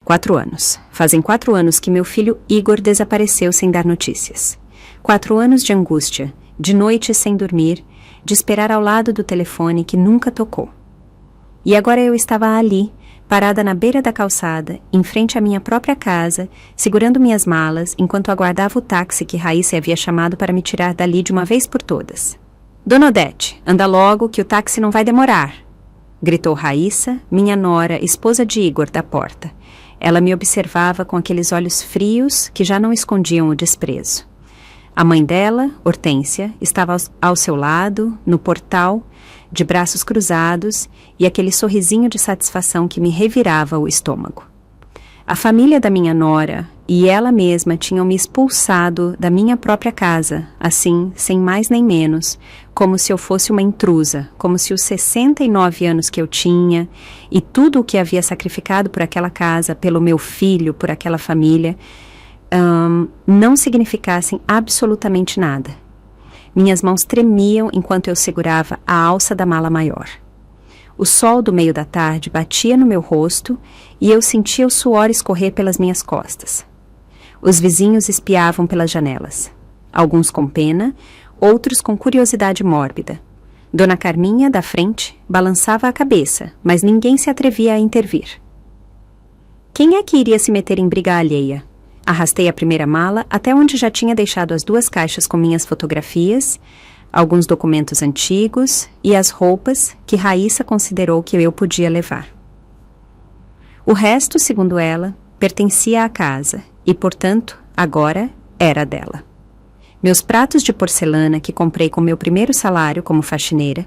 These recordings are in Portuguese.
4 anos. Fazem 4 anos que meu filho Igor desapareceu sem dar notícias. 4 anos de angústia, de noite sem dormir, de esperar ao lado do telefone que nunca tocou. E agora eu estava ali, parada na beira da calçada, em frente à minha própria casa, segurando minhas malas, enquanto aguardava o táxi que Raíssa havia chamado para me tirar dali de uma vez por todas. Dona Odete, anda logo que o táxi não vai demorar, gritou Raíssa, minha nora, esposa de Igor, da porta. Ela me observava com aqueles olhos frios que já não escondiam o desprezo. A mãe dela, Hortência, estava ao seu lado, no portal, de braços cruzados e aquele sorrisinho de satisfação que me revirava o estômago. A família da minha nora e ela mesma tinham me expulsado da minha própria casa, assim, sem mais nem menos, como se eu fosse uma intrusa, como se os 69 anos que eu tinha e tudo o que havia sacrificado por aquela casa, pelo meu filho, por aquela família, não significassem absolutamente nada. Minhas mãos tremiam enquanto eu segurava a alça da mala maior. O sol do meio da tarde batia no meu rosto e eu sentia o suor escorrer pelas minhas costas. Os vizinhos espiavam pelas janelas. Alguns com pena, outros com curiosidade mórbida. Dona Carminha, da frente, balançava a cabeça, mas ninguém se atrevia a intervir. Quem é que iria se meter em briga alheia? Arrastei a primeira mala até onde já tinha deixado as 2 caixas com minhas fotografias, alguns documentos antigos e as roupas que Raíssa considerou que eu podia levar. O resto, segundo ela, pertencia à casa e, portanto, agora era dela. Meus pratos de porcelana que comprei com meu primeiro salário como faxineira,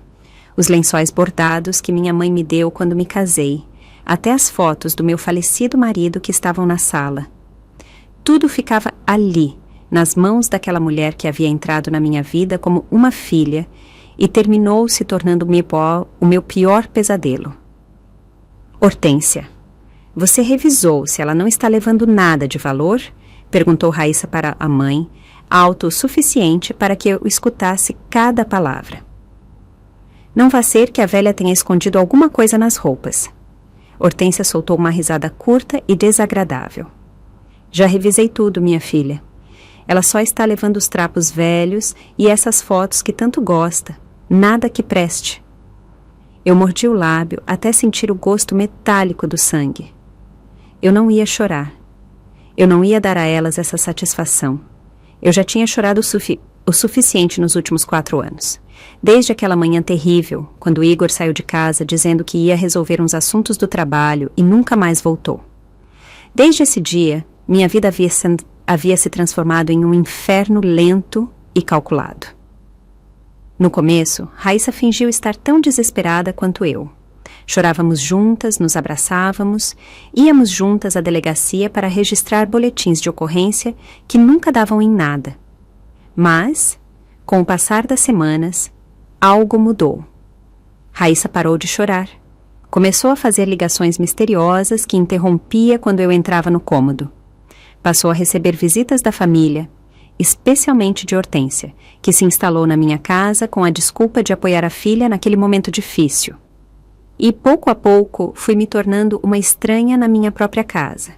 os lençóis bordados que minha mãe me deu quando me casei, até as fotos do meu falecido marido que estavam na sala. Tudo ficava ali, nas mãos daquela mulher que havia entrado na minha vida como uma filha e terminou se tornando o meu pior pesadelo. Hortência, você revisou se ela não está levando nada de valor? Perguntou Raíssa para a mãe, alto o suficiente para que eu escutasse cada palavra. Não vá ser que a velha tenha escondido alguma coisa nas roupas. Hortência soltou uma risada curta e desagradável. Já revisei tudo, minha filha. Ela só está levando os trapos velhos e essas fotos que tanto gosta. Nada que preste. Eu mordi o lábio até sentir o gosto metálico do sangue. Eu não ia chorar. Eu não ia dar a elas essa satisfação. Eu já tinha chorado o suficiente nos últimos 4 anos. Desde aquela manhã terrível, quando Igor saiu de casa dizendo que ia resolver uns assuntos do trabalho e nunca mais voltou. Desde esse dia, minha vida havia se transformado em um inferno lento e calculado. No começo, Raíssa fingiu estar tão desesperada quanto eu. Chorávamos juntas, nos abraçávamos, íamos juntas à delegacia para registrar boletins de ocorrência que nunca davam em nada. Mas, com o passar das semanas, algo mudou. Raíssa parou de chorar. Começou a fazer ligações misteriosas que interrompia quando eu entrava no cômodo. Passou a receber visitas da família, especialmente de Hortência, que se instalou na minha casa com a desculpa de apoiar a filha naquele momento difícil. E pouco a pouco fui me tornando uma estranha na minha própria casa.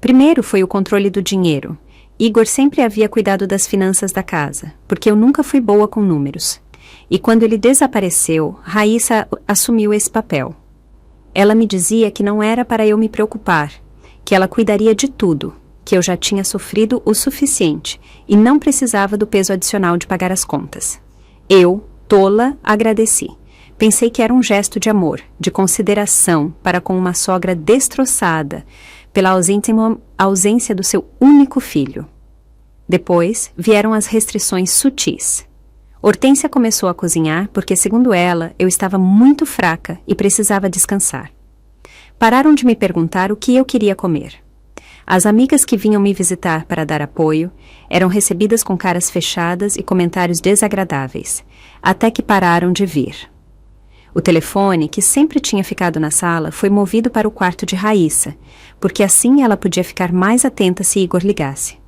Primeiro foi o controle do dinheiro. Igor sempre havia cuidado das finanças da casa, porque eu nunca fui boa com números. E quando ele desapareceu, Raíssa assumiu esse papel. Ela me dizia que não era para eu me preocupar, que ela cuidaria de tudo, que eu já tinha sofrido o suficiente e não precisava do peso adicional de pagar as contas. Eu, tola, agradeci. Pensei que era um gesto de amor, de consideração para com uma sogra destroçada pela ausência do seu único filho. Depois vieram as restrições sutis. Hortência começou a cozinhar porque, segundo ela, eu estava muito fraca e precisava descansar. Pararam de me perguntar o que eu queria comer. As amigas que vinham me visitar para dar apoio eram recebidas com caras fechadas e comentários desagradáveis, até que pararam de vir. O telefone, que sempre tinha ficado na sala, foi movido para o quarto de Raíssa, porque assim ela podia ficar mais atenta se Igor ligasse.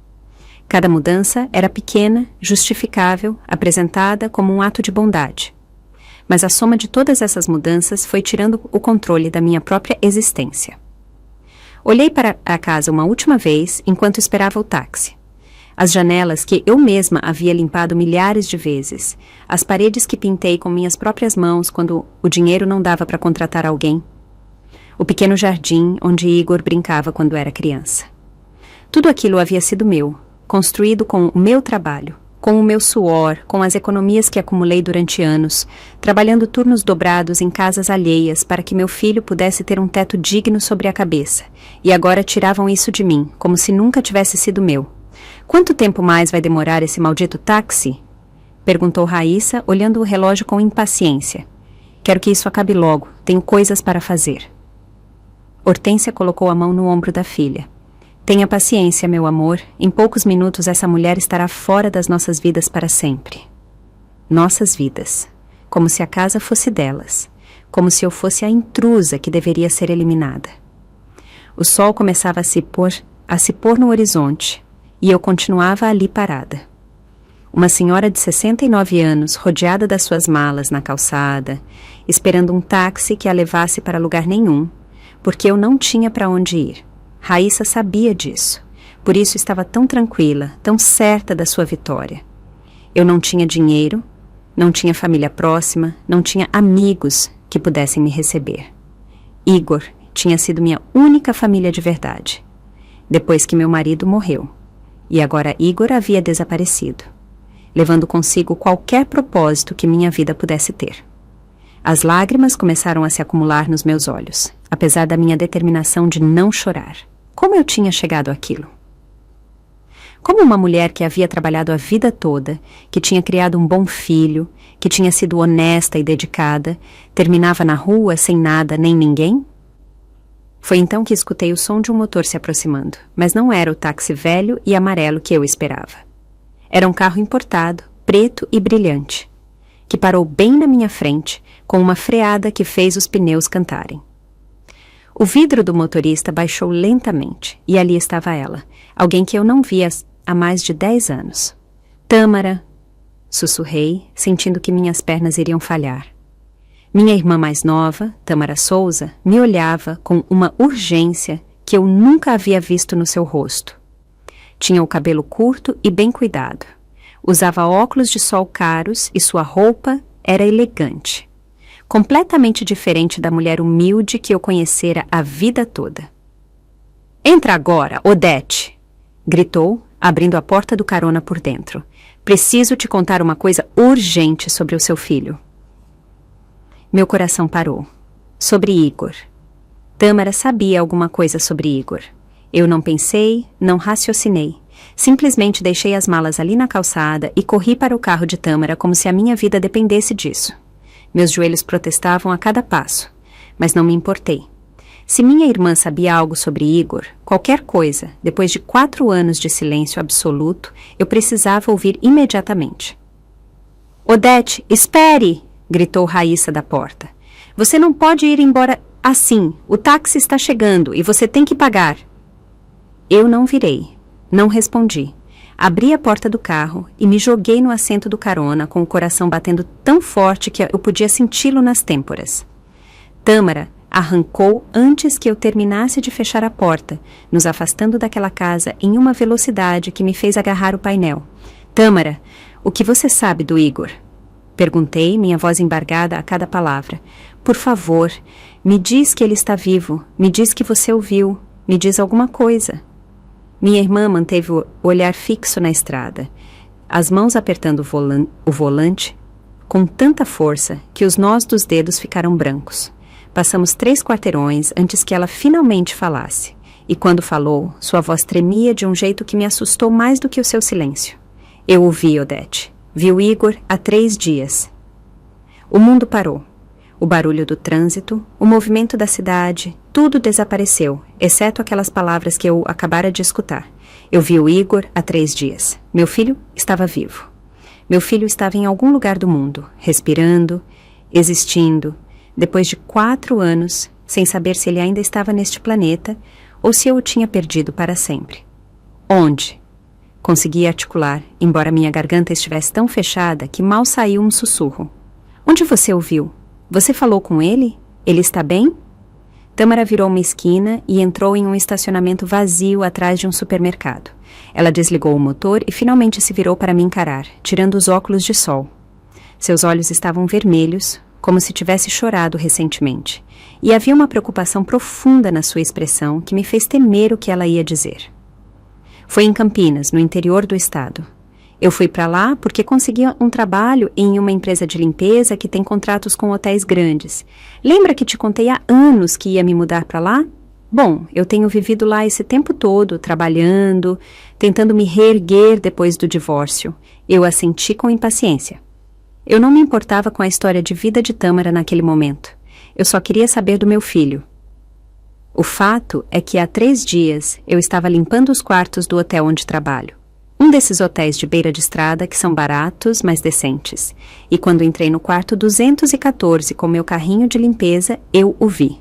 Cada mudança era pequena, justificável, apresentada como um ato de bondade. Mas a soma de todas essas mudanças foi tirando o controle da minha própria existência. Olhei para a casa uma última vez enquanto esperava o táxi. As janelas que eu mesma havia limpado milhares de vezes, as paredes que pintei com minhas próprias mãos quando o dinheiro não dava para contratar alguém, o pequeno jardim onde Igor brincava quando era criança. Tudo aquilo havia sido meu, construído com o meu trabalho, com o meu suor, com as economias que acumulei durante anos, trabalhando turnos dobrados em casas alheias para que meu filho pudesse ter um teto digno sobre a cabeça, e agora tiravam isso de mim, como se nunca tivesse sido meu. Quanto tempo mais vai demorar esse maldito táxi? Perguntou Raíssa, olhando o relógio com impaciência. Quero que isso acabe logo, tenho coisas para fazer. Hortência colocou a mão no ombro da filha. Tenha paciência, meu amor. Em poucos minutos essa mulher estará fora das nossas vidas para sempre. Nossas vidas. Como se a casa fosse delas. Como se eu fosse a intrusa que deveria ser eliminada. O sol começava a se pôr no horizonte, e eu continuava ali parada. Uma senhora de 69 anos, rodeada das suas malas na calçada, esperando um táxi que a levasse para lugar nenhum, porque eu não tinha para onde ir. Raíssa sabia disso, por isso estava tão tranquila, tão certa da sua vitória. Eu não tinha dinheiro, não tinha família próxima, não tinha amigos que pudessem me receber. Igor tinha sido minha única família de verdade, depois que meu marido morreu. E agora Igor havia desaparecido, levando consigo qualquer propósito que minha vida pudesse ter. As lágrimas começaram a se acumular nos meus olhos, apesar da minha determinação de não chorar. Como eu tinha chegado àquilo? Como uma mulher que havia trabalhado a vida toda, que tinha criado um bom filho, que tinha sido honesta e dedicada, terminava na rua sem nada nem ninguém? Foi então que escutei o som de um motor se aproximando, mas não era o táxi velho e amarelo que eu esperava. Era um carro importado, preto e brilhante, que parou bem na minha frente, com uma freada que fez os pneus cantarem. O vidro do motorista baixou lentamente, e ali estava ela, alguém que eu não via há mais de 10 anos. Tâmara, sussurrei, sentindo que minhas pernas iriam falhar. Minha irmã mais nova, Tâmara Souza, me olhava com uma urgência que eu nunca havia visto no seu rosto. Tinha o cabelo curto e bem cuidado. Usava óculos de sol caros e sua roupa era elegante. Completamente diferente da mulher humilde que eu conhecera a vida toda. Entra agora, Odete! Gritou, abrindo a porta do carona por dentro. Preciso te contar uma coisa urgente sobre o seu filho. Meu coração parou. Sobre Igor. Tâmara sabia alguma coisa sobre Igor. Eu não pensei, não raciocinei. Simplesmente deixei as malas ali na calçada e corri para o carro de Tâmara como se a minha vida dependesse disso. Meus joelhos protestavam a cada passo, mas não me importei. Se minha irmã sabia algo sobre Igor, qualquer coisa, depois de 4 anos de silêncio absoluto, eu precisava ouvir imediatamente. Odete, espere! Gritou Raíssa da porta. Você não pode ir embora assim. O táxi está chegando e você tem que pagar. Eu não virei. Não respondi. Abri a porta do carro e me joguei no assento do carona com o coração batendo tão forte que eu podia senti-lo nas têmporas. Tâmara arrancou antes que eu terminasse de fechar a porta, nos afastando daquela casa em uma velocidade que me fez agarrar o painel. Tâmara, o que você sabe do Igor? Perguntei, minha voz embargada a cada palavra. Por favor, me diz que ele está vivo, me diz que você o viu, me diz alguma coisa. Minha irmã manteve o olhar fixo na estrada, as mãos apertando o volante com tanta força que os nós dos dedos ficaram brancos. Passamos 3 quarteirões antes que ela finalmente falasse, e quando falou, sua voz tremia de um jeito que me assustou mais do que o seu silêncio. Eu ouvi, Odete. Vi o Igor há 3 dias. O mundo parou. O barulho do trânsito, o movimento da cidade, tudo desapareceu, exceto aquelas palavras que eu acabara de escutar. Eu vi o Igor há 3 dias. Meu filho estava vivo. Meu filho estava em algum lugar do mundo, respirando, existindo, depois de 4 anos, sem saber se ele ainda estava neste planeta ou se eu o tinha perdido para sempre. Onde? Consegui articular, embora minha garganta estivesse tão fechada que mal saiu um sussurro. Onde você o viu? Você falou com ele? Ele está bem? Tâmara virou uma esquina e entrou em um estacionamento vazio atrás de um supermercado. Ela desligou o motor e finalmente se virou para me encarar, tirando os óculos de sol. Seus olhos estavam vermelhos, como se tivesse chorado recentemente, e havia uma preocupação profunda na sua expressão que me fez temer o que ela ia dizer. Foi em Campinas, no interior do estado. Eu fui para lá porque consegui um trabalho em uma empresa de limpeza que tem contratos com hotéis grandes. Lembra que te contei há anos que ia me mudar para lá? Bom, eu tenho vivido lá esse tempo todo, trabalhando, tentando me reerguer depois do divórcio. Eu assenti com impaciência. Eu não me importava com a história de vida de Tâmara naquele momento. Eu só queria saber do meu filho. O fato é que há 3 dias eu estava limpando os quartos do hotel onde trabalho. Um desses hotéis de beira de estrada que são baratos, mas decentes. E quando entrei no quarto 214 com meu carrinho de limpeza, eu o vi.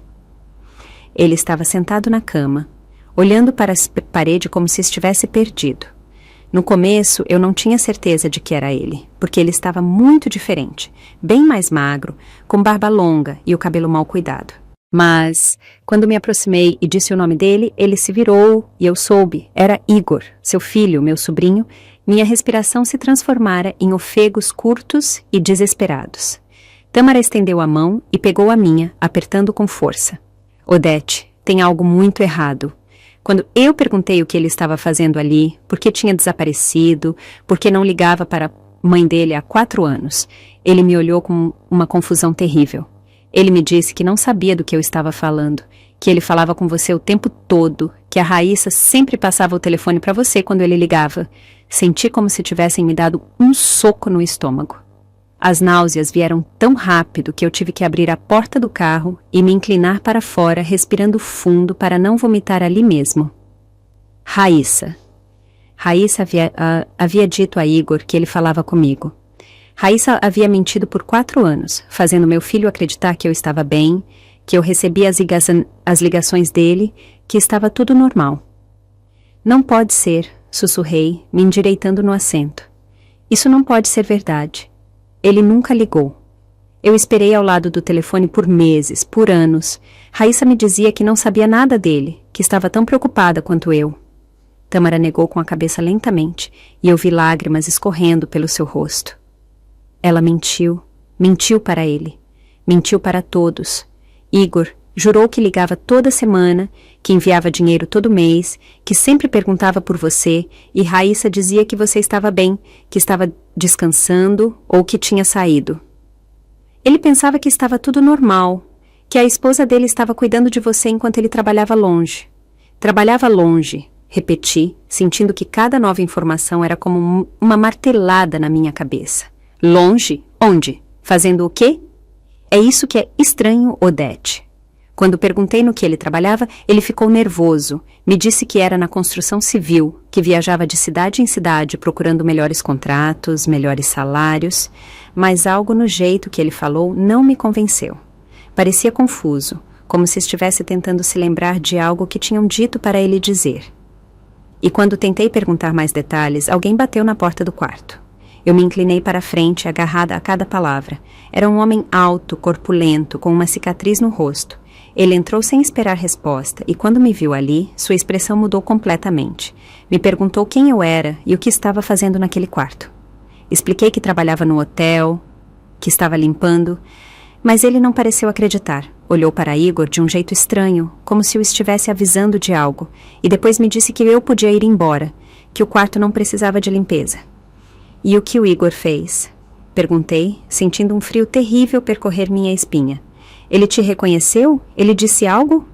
Ele estava sentado na cama, olhando para a parede como se estivesse perdido. No começo, eu não tinha certeza de que era ele, porque ele estava muito diferente, bem mais magro, com barba longa e o cabelo mal cuidado. Mas, quando me aproximei e disse o nome dele, ele se virou e eu soube. Era Igor, seu filho, meu sobrinho. Minha respiração se transformara em ofegos curtos e desesperados. Tâmara estendeu a mão e pegou a minha, apertando com força. Odete, tem algo muito errado. Quando eu perguntei o que ele estava fazendo ali, por que tinha desaparecido, por que não ligava para a mãe dele há 4 anos, ele me olhou com uma confusão terrível. Ele me disse que não sabia do que eu estava falando, que ele falava com você o tempo todo, que a Raíssa sempre passava o telefone para você quando ele ligava. Senti como se tivessem me dado um soco no estômago. As náuseas vieram tão rápido que eu tive que abrir a porta do carro e me inclinar para fora, respirando fundo para não vomitar ali mesmo. Raíssa. Raíssa havia dito a Igor que ele falava comigo. Raíssa havia mentido por 4 anos, fazendo meu filho acreditar que eu estava bem, que eu recebia as ligações dele, que estava tudo normal. Não pode ser, sussurrei, me endireitando no assento. Isso não pode ser verdade. Ele nunca ligou. Eu esperei ao lado do telefone por meses, por anos. Raíssa me dizia que não sabia nada dele, que estava tão preocupada quanto eu. Tâmara negou com a cabeça lentamente, e eu vi lágrimas escorrendo pelo seu rosto. Ela mentiu para ele, mentiu para todos. Igor jurou que ligava toda semana, que enviava dinheiro todo mês, que sempre perguntava por você, e Raíssa dizia que você estava bem, que estava descansando ou que tinha saído. Ele pensava que estava tudo normal, que a esposa dele estava cuidando de você enquanto ele trabalhava longe. Trabalhava longe, repeti, sentindo que cada nova informação era como uma martelada na minha cabeça. Longe? Onde? Fazendo o quê? É isso que é estranho, Odete. Quando perguntei no que ele trabalhava, ele ficou nervoso. Me disse que era na construção civil, que viajava de cidade em cidade procurando melhores contratos, melhores salários, mas algo no jeito que ele falou não me convenceu. Parecia confuso, como se estivesse tentando se lembrar de algo que tinham dito para ele dizer. E quando tentei perguntar mais detalhes, alguém bateu na porta do quarto. Eu me inclinei para a frente, agarrada a cada palavra. Era um homem alto, corpulento, com uma cicatriz no rosto. Ele entrou sem esperar resposta, e quando me viu ali, sua expressão mudou completamente. Me perguntou quem eu era e o que estava fazendo naquele quarto. Expliquei que trabalhava no hotel, que estava limpando, mas ele não pareceu acreditar. Olhou para Igor de um jeito estranho, como se o estivesse avisando de algo, e depois me disse que eu podia ir embora, que o quarto não precisava de limpeza. E o que o Igor fez? Perguntei, sentindo um frio terrível percorrer minha espinha. Ele te reconheceu? Ele disse algo?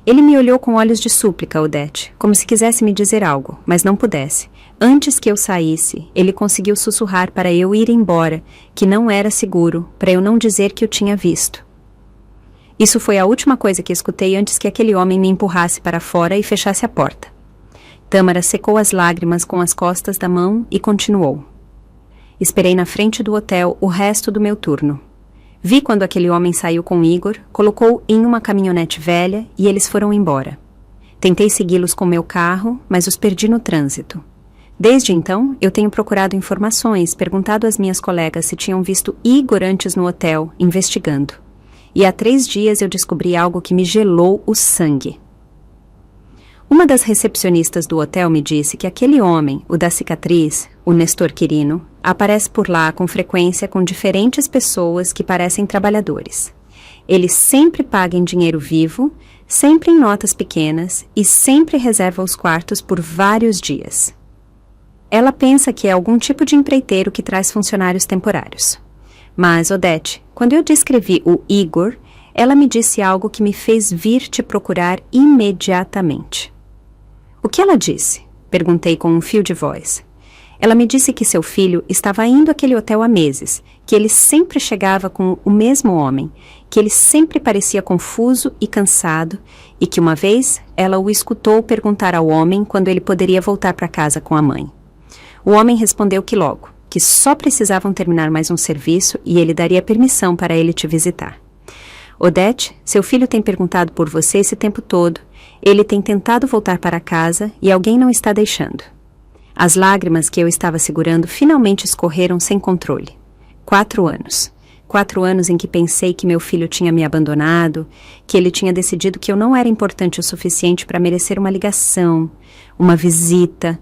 Ele me olhou com olhos de súplica, Odete, como se quisesse me dizer algo, mas não pudesse. Antes que eu saísse, ele conseguiu sussurrar para eu ir embora, que não era seguro, para eu não dizer que o tinha visto. Isso foi a última coisa que escutei antes que aquele homem me empurrasse para fora e fechasse a porta. Tâmara secou as lágrimas com as costas da mão e continuou. Esperei na frente do hotel o resto do meu turno. Vi quando aquele homem saiu com Igor, colocou em uma caminhonete velha e eles foram embora. Tentei segui-los com meu carro, mas os perdi no trânsito. Desde então, eu tenho procurado informações, perguntado às minhas colegas se tinham visto Igor antes no hotel, investigando. e há 3 dias eu descobri algo que me gelou o sangue. Uma das recepcionistas do hotel me disse que aquele homem, o da cicatriz, o Nestor Quirino, aparece por lá com frequência com diferentes pessoas que parecem trabalhadores. Ele sempre paga em dinheiro vivo, sempre em notas pequenas e sempre reserva os quartos por vários dias. Ela pensa que é algum tipo de empreiteiro que traz funcionários temporários. Mas, Odete, quando eu descrevi o Igor, ela me disse algo que me fez vir te procurar imediatamente. O que ela disse? Perguntei com um fio de voz. Ela me disse que seu filho estava indo àquele hotel há meses, que ele sempre chegava com o mesmo homem, que ele sempre parecia confuso e cansado, e que uma vez ela o escutou perguntar ao homem quando ele poderia voltar para casa com a mãe. O homem respondeu que logo, que só precisavam terminar mais um serviço e ele daria permissão para ele te visitar. Odete, seu filho tem perguntado por você esse tempo todo, ele tem tentado voltar para casa e alguém não está deixando. As lágrimas que eu estava segurando finalmente escorreram sem controle. 4 anos. 4 anos em que pensei que meu filho tinha me abandonado, que ele tinha decidido que eu não era importante o suficiente para merecer uma ligação, uma visita,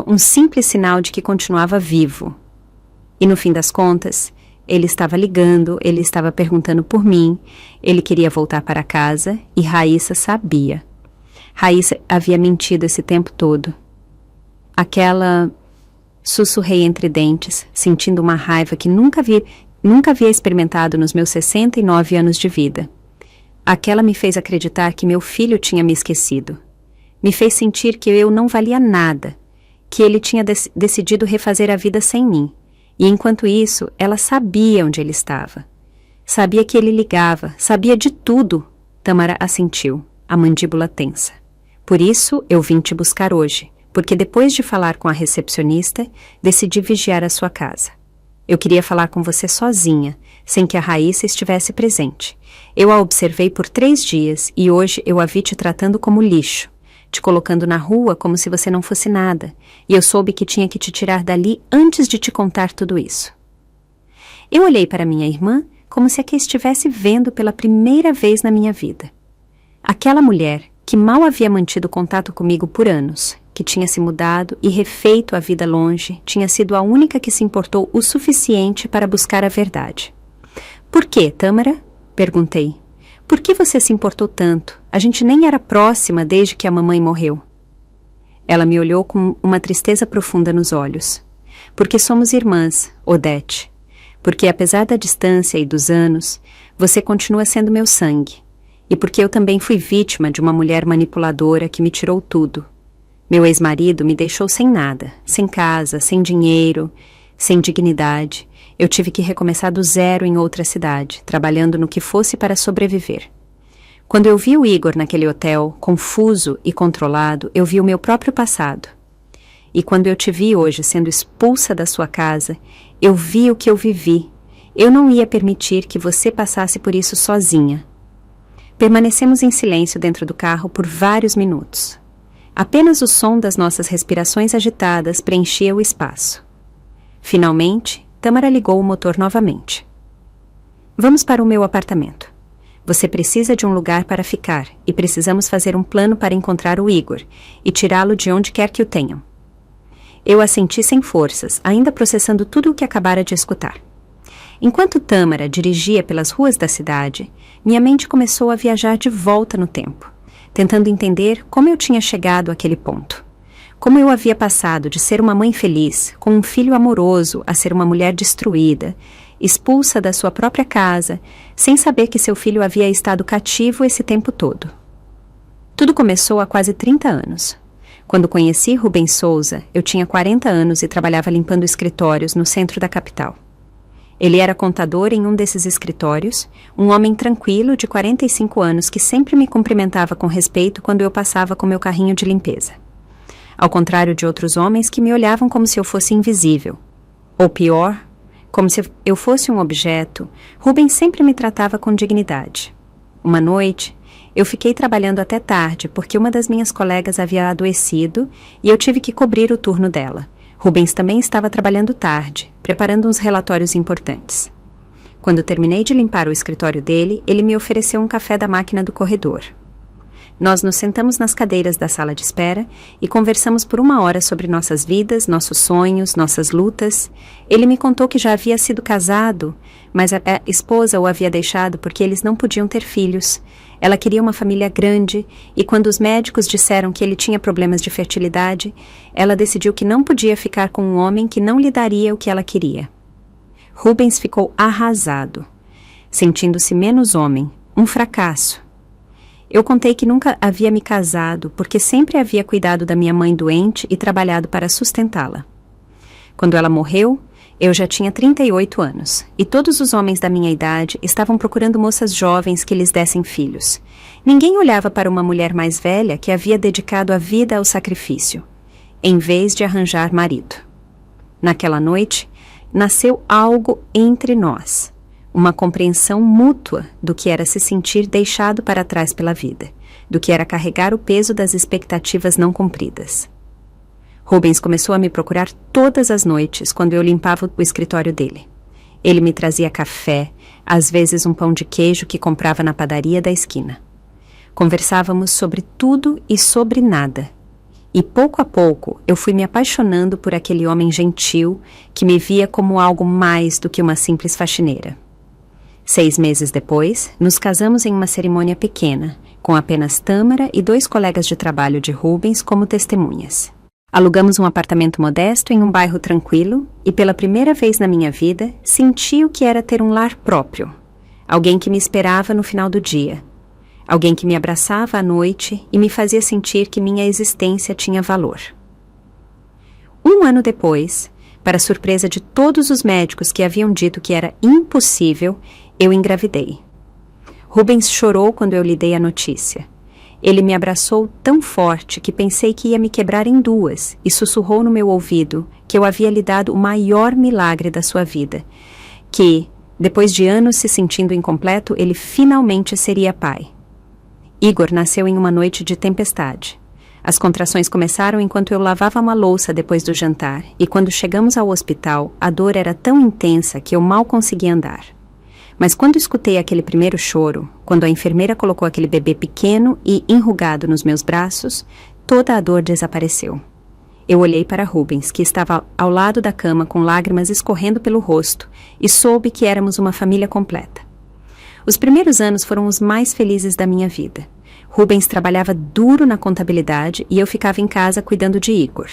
um simples sinal de que continuava vivo. E no fim das contas, ele estava ligando, ele estava perguntando por mim, ele queria voltar para casa e Raíssa sabia. Raíssa havia mentido esse tempo todo. Sussurrei entre dentes, sentindo uma raiva que nunca havia experimentado nos meus 69 anos de vida. Aquela me fez acreditar que meu filho tinha me esquecido. Me fez sentir que eu não valia nada, que ele tinha decidido refazer a vida sem mim. E enquanto isso, ela sabia onde ele estava. Sabia que ele ligava, sabia de tudo. Tâmara assentiu, a mandíbula tensa. Por isso, eu vim te buscar hoje, porque depois de falar com a recepcionista, decidi vigiar a sua casa. Eu queria falar com você sozinha, sem que a Raíssa estivesse presente. Eu a observei por 3 dias e hoje eu a vi te tratando como lixo, te colocando na rua como se você não fosse nada, e eu soube que tinha que te tirar dali antes de te contar tudo isso. Eu olhei para minha irmã como se a que estivesse vendo pela primeira vez na minha vida. Aquela mulher que mal havia mantido contato comigo por anos, que tinha se mudado e refeito a vida longe, tinha sido a única que se importou o suficiente para buscar a verdade. Por quê, Tâmara? Perguntei. Por que você se importou tanto? A gente nem era próxima desde que a mamãe morreu. Ela me olhou com uma tristeza profunda nos olhos. Porque somos irmãs, Odete. Porque apesar da distância e dos anos, você continua sendo meu sangue. E porque eu também fui vítima de uma mulher manipuladora que me tirou tudo. Meu ex-marido me deixou sem nada, sem casa, sem dinheiro, sem dignidade. Eu tive que recomeçar do zero em outra cidade, trabalhando no que fosse para sobreviver. Quando eu vi o Igor naquele hotel, confuso e controlado, eu vi o meu próprio passado. E quando eu te vi hoje sendo expulsa da sua casa, eu vi o que eu vivi. Eu não ia permitir que você passasse por isso sozinha. Permanecemos em silêncio dentro do carro por vários minutos. Apenas o som das nossas respirações agitadas preenchia o espaço. Finalmente, Tâmara ligou o motor novamente. Vamos para o meu apartamento. Você precisa de um lugar para ficar e precisamos fazer um plano para encontrar o Igor e tirá-lo de onde quer que o tenham. Eu assenti sem forças, ainda processando tudo o que acabara de escutar. Enquanto Tâmara dirigia pelas ruas da cidade, minha mente começou a viajar de volta no tempo, tentando entender como eu tinha chegado àquele ponto. Como eu havia passado de ser uma mãe feliz, com um filho amoroso, a ser uma mulher destruída, expulsa da sua própria casa, sem saber que seu filho havia estado cativo esse tempo todo. Tudo começou há quase 30 anos. Quando conheci Rubens Souza, eu tinha 40 anos e trabalhava limpando escritórios no centro da capital. Ele era contador em um desses escritórios, um homem tranquilo de 45 anos que sempre me cumprimentava com respeito quando eu passava com meu carrinho de limpeza. Ao contrário de outros homens que me olhavam como se eu fosse invisível. Ou pior, como se eu fosse um objeto, Rubens sempre me tratava com dignidade. Uma noite, eu fiquei trabalhando até tarde porque uma das minhas colegas havia adoecido e eu tive que cobrir o turno dela. Rubens também estava trabalhando tarde, preparando uns relatórios importantes. Quando terminei de limpar o escritório dele, ele me ofereceu um café da máquina do corredor. Nós nos sentamos nas cadeiras da sala de espera e conversamos por 1 hora sobre nossas vidas, nossos sonhos, nossas lutas. Ele me contou que já havia sido casado, mas a esposa o havia deixado porque eles não podiam ter filhos. Ela queria uma família grande e quando os médicos disseram que ele tinha problemas de fertilidade, ela decidiu que não podia ficar com um homem que não lhe daria o que ela queria. Rubens ficou arrasado, sentindo-se menos homem, um fracasso. Eu contei que nunca havia me casado porque sempre havia cuidado da minha mãe doente e trabalhado para sustentá-la. Quando ela morreu, eu já tinha 38 anos e todos os homens da minha idade estavam procurando moças jovens que lhes dessem filhos. Ninguém olhava para uma mulher mais velha que havia dedicado a vida ao sacrifício, em vez de arranjar marido. Naquela noite, nasceu algo entre nós. Uma compreensão mútua do que era se sentir deixado para trás pela vida, do que era carregar o peso das expectativas não cumpridas. Rubens começou a me procurar todas as noites quando eu limpava o escritório dele. Ele me trazia café, às vezes um pão de queijo que comprava na padaria da esquina. Conversávamos sobre tudo e sobre nada. E pouco a pouco eu fui me apaixonando por aquele homem gentil que me via como algo mais do que uma simples faxineira. 6 meses depois, nos casamos em uma cerimônia pequena, com apenas Tâmara e 2 colegas de trabalho de Rubens como testemunhas. Alugamos um apartamento modesto em um bairro tranquilo e, pela primeira vez na minha vida, senti o que era ter um lar próprio. Alguém que me esperava no final do dia. Alguém que me abraçava à noite e me fazia sentir que minha existência tinha valor. 1 ano depois, para surpresa de todos os médicos que haviam dito que era impossível, eu engravidei. Rubens chorou quando eu lhe dei a notícia. Ele me abraçou tão forte que pensei que ia me quebrar em 2 e sussurrou no meu ouvido que eu havia lhe dado o maior milagre da sua vida, que, depois de anos se sentindo incompleto, ele finalmente seria pai. Igor nasceu em uma noite de tempestade. As contrações começaram enquanto eu lavava uma louça depois do jantar e quando chegamos ao hospital, a dor era tão intensa que eu mal conseguia andar. Mas quando escutei aquele primeiro choro, quando a enfermeira colocou aquele bebê pequeno e enrugado nos meus braços, toda a dor desapareceu. Eu olhei para Rubens, que estava ao lado da cama com lágrimas escorrendo pelo rosto, e soube que éramos uma família completa. Os primeiros anos foram os mais felizes da minha vida. Rubens trabalhava duro na contabilidade e eu ficava em casa cuidando de Igor.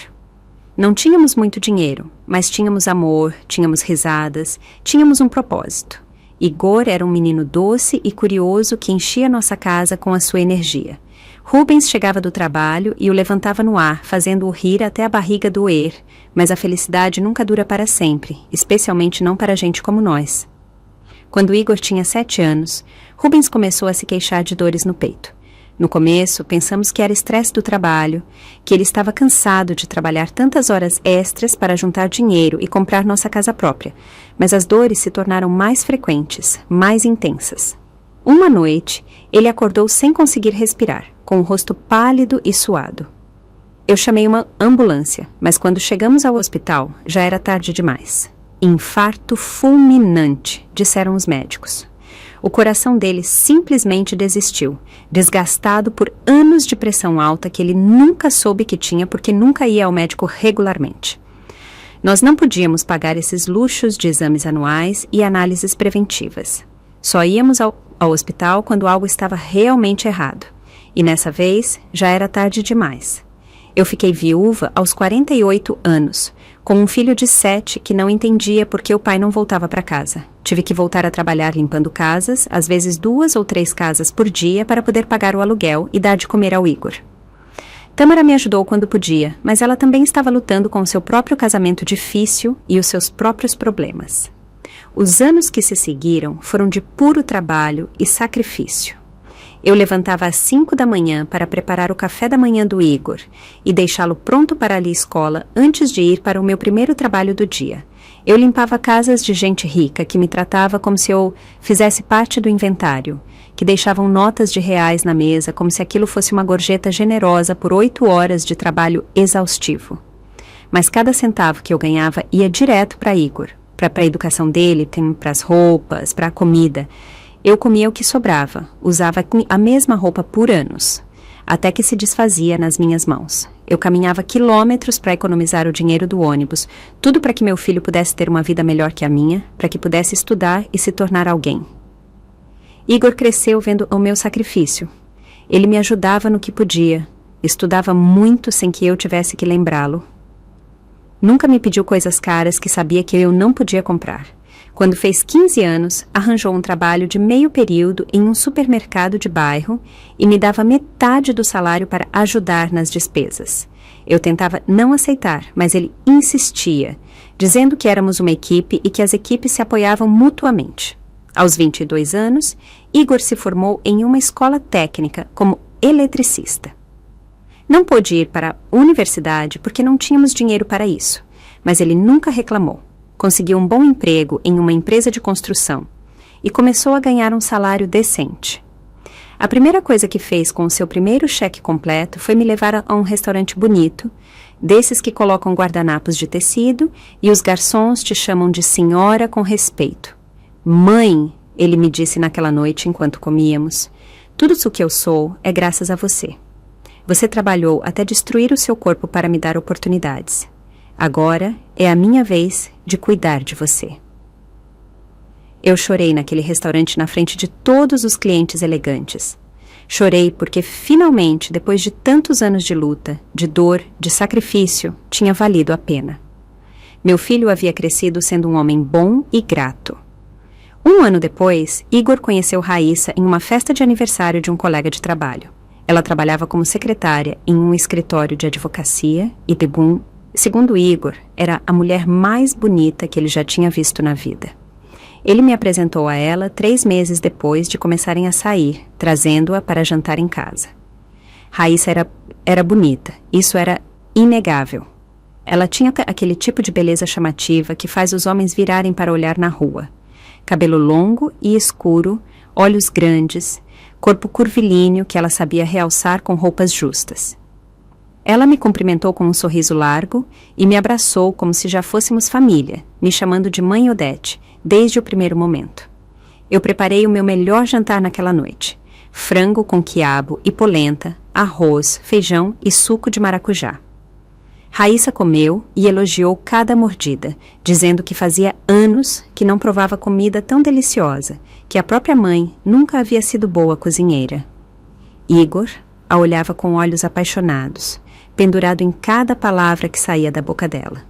Não tínhamos muito dinheiro, mas tínhamos amor, tínhamos risadas, tínhamos um propósito. Igor era um menino doce e curioso que enchia nossa casa com a sua energia. Rubens chegava do trabalho e o levantava no ar, fazendo-o rir até a barriga doer, mas a felicidade nunca dura para sempre, especialmente não para gente como nós. Quando Igor tinha 7 anos, Rubens começou a se queixar de dores no peito. No começo, pensamos que era estresse do trabalho, que ele estava cansado de trabalhar tantas horas extras para juntar dinheiro e comprar nossa casa própria, mas as dores se tornaram mais frequentes, mais intensas. Uma noite, ele acordou sem conseguir respirar, com o rosto pálido e suado. Eu chamei uma ambulância, mas quando chegamos ao hospital, já era tarde demais. Infarto fulminante, disseram os médicos. O coração dele simplesmente desistiu, desgastado por anos de pressão alta que ele nunca soube que tinha porque nunca ia ao médico regularmente. Nós não podíamos pagar esses luxos de exames anuais e análises preventivas. Só íamos ao hospital quando algo estava realmente errado. E nessa vez já era tarde demais. Eu fiquei viúva aos 48 anos, com um filho de 7 que não entendia por que o pai não voltava para casa. Tive que voltar a trabalhar limpando casas, às vezes 2 ou 3 casas por dia para poder pagar o aluguel e dar de comer ao Igor. Tâmara me ajudou quando podia, mas ela também estava lutando com o seu próprio casamento difícil e os seus próprios problemas. Os anos que se seguiram foram de puro trabalho e sacrifício. Eu levantava às 5 da manhã para preparar o café da manhã do Igor e deixá-lo pronto para ir à escola antes de ir para o meu primeiro trabalho do dia. Eu limpava casas de gente rica que me tratava como se eu fizesse parte do inventário, que deixavam notas de reais na mesa como se aquilo fosse uma gorjeta generosa por 8 horas de trabalho exaustivo. Mas cada centavo que eu ganhava ia direto para Igor. para a educação dele, para as roupas, para a comida. Eu comia o que sobrava, usava a mesma roupa por anos, até que se desfazia nas minhas mãos. Eu caminhava quilômetros para economizar o dinheiro do ônibus, tudo para que meu filho pudesse ter uma vida melhor que a minha, para que pudesse estudar e se tornar alguém. Igor cresceu vendo o meu sacrifício. Ele me ajudava no que podia, estudava muito sem que eu tivesse que lembrá-lo. Nunca me pediu coisas caras que sabia que eu não podia comprar. Quando fez 15 anos, arranjou um trabalho de meio período em um supermercado de bairro e me dava metade do salário para ajudar nas despesas. Eu tentava não aceitar, mas ele insistia, dizendo que éramos uma equipe e que as equipes se apoiavam mutuamente. Aos 22 anos, Igor se formou em uma escola técnica como eletricista. Não pôde ir para a universidade porque não tínhamos dinheiro para isso, mas ele nunca reclamou. Conseguiu um bom emprego em uma empresa de construção e começou a ganhar um salário decente. A primeira coisa que fez com o seu primeiro cheque completo foi me levar a um restaurante bonito, desses que colocam guardanapos de tecido e os garçons te chamam de senhora com respeito. Mãe, ele me disse naquela noite enquanto comíamos, tudo o que eu sou é graças a você. Você trabalhou até destruir o seu corpo para me dar oportunidades. Agora é a minha vez de cuidar de você. Eu chorei naquele restaurante na frente de todos os clientes elegantes. Chorei porque finalmente, depois de tantos anos de luta, de dor, de sacrifício, tinha valido a pena. Meu filho havia crescido sendo um homem bom e grato. Um ano depois, Igor conheceu Raíssa em uma festa de aniversário de um colega de trabalho. Ela trabalhava como secretária em um escritório de advocacia e, segundo Igor, era a mulher mais bonita que ele já tinha visto na vida. Ele me apresentou a ela 3 meses depois de começarem a sair, trazendo-a para jantar em casa. Raíssa era bonita, isso era inegável. Ela tinha aquele tipo de beleza chamativa que faz os homens virarem para olhar na rua. Cabelo longo e escuro, olhos grandes, corpo curvilíneo que ela sabia realçar com roupas justas. Ela me cumprimentou com um sorriso largo e me abraçou como se já fôssemos família, me chamando de Mãe Odete, desde o primeiro momento. Eu preparei o meu melhor jantar naquela noite. Frango com quiabo e polenta, arroz, feijão e suco de maracujá. Raíssa comeu e elogiou cada mordida, dizendo que fazia anos que não provava comida tão deliciosa, que a própria mãe nunca havia sido boa cozinheira. Igor a olhava com olhos apaixonados, pendurado em cada palavra que saía da boca dela.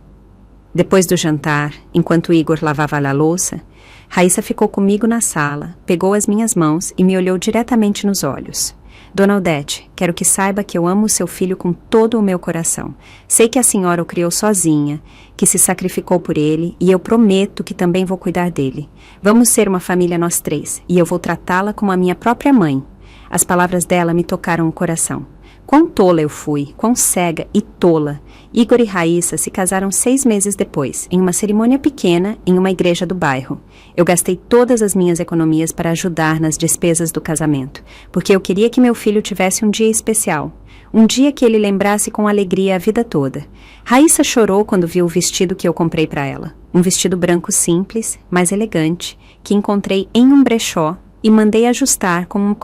Depois do jantar, enquanto Igor lavava a louça, Raíssa ficou comigo na sala, pegou as minhas mãos e me olhou diretamente nos olhos. Dona Odete, quero que saiba que eu amo o seu filho com todo o meu coração. Sei que a senhora o criou sozinha, que se sacrificou por ele, e eu prometo que também vou cuidar dele. Vamos ser uma família nós 3, e eu vou tratá-la como a minha própria mãe. As palavras dela me tocaram o coração. Quão tola eu fui, quão cega e tola. Igor e Raíssa se casaram 6 meses depois, em uma cerimônia pequena, em uma igreja do bairro. Eu gastei todas as minhas economias para ajudar nas despesas do casamento, porque eu queria que meu filho tivesse um dia especial. Um dia que ele lembrasse com alegria a vida toda. Raíssa chorou quando viu o vestido que eu comprei para ela. Um vestido branco simples, mas elegante, que encontrei em um brechó e mandei ajustar com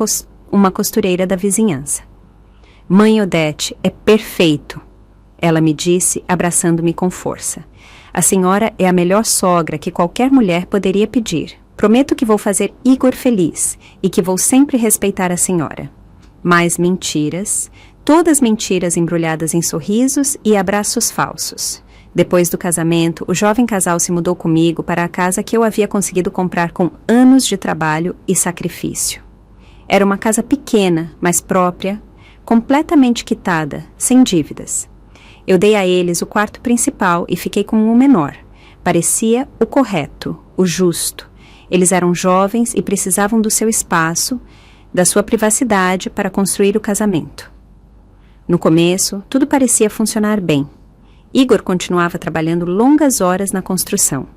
uma costureira da vizinhança. Mãe Odete, é perfeito, ela me disse, abraçando-me com força. A senhora é a melhor sogra que qualquer mulher poderia pedir. Prometo que vou fazer Igor feliz e que vou sempre respeitar a senhora. Mais mentiras, todas mentiras embrulhadas em sorrisos e abraços falsos. Depois do casamento, o jovem casal se mudou comigo para a casa que eu havia conseguido comprar com anos de trabalho e sacrifício. Era uma casa pequena, mas própria, completamente quitada, sem dívidas. Eu dei a eles o quarto principal e fiquei com o menor. Parecia o correto, o justo. Eles eram jovens e precisavam do seu espaço, da sua privacidade para construir o casamento. No começo, tudo parecia funcionar bem. Igor continuava trabalhando longas horas na construção,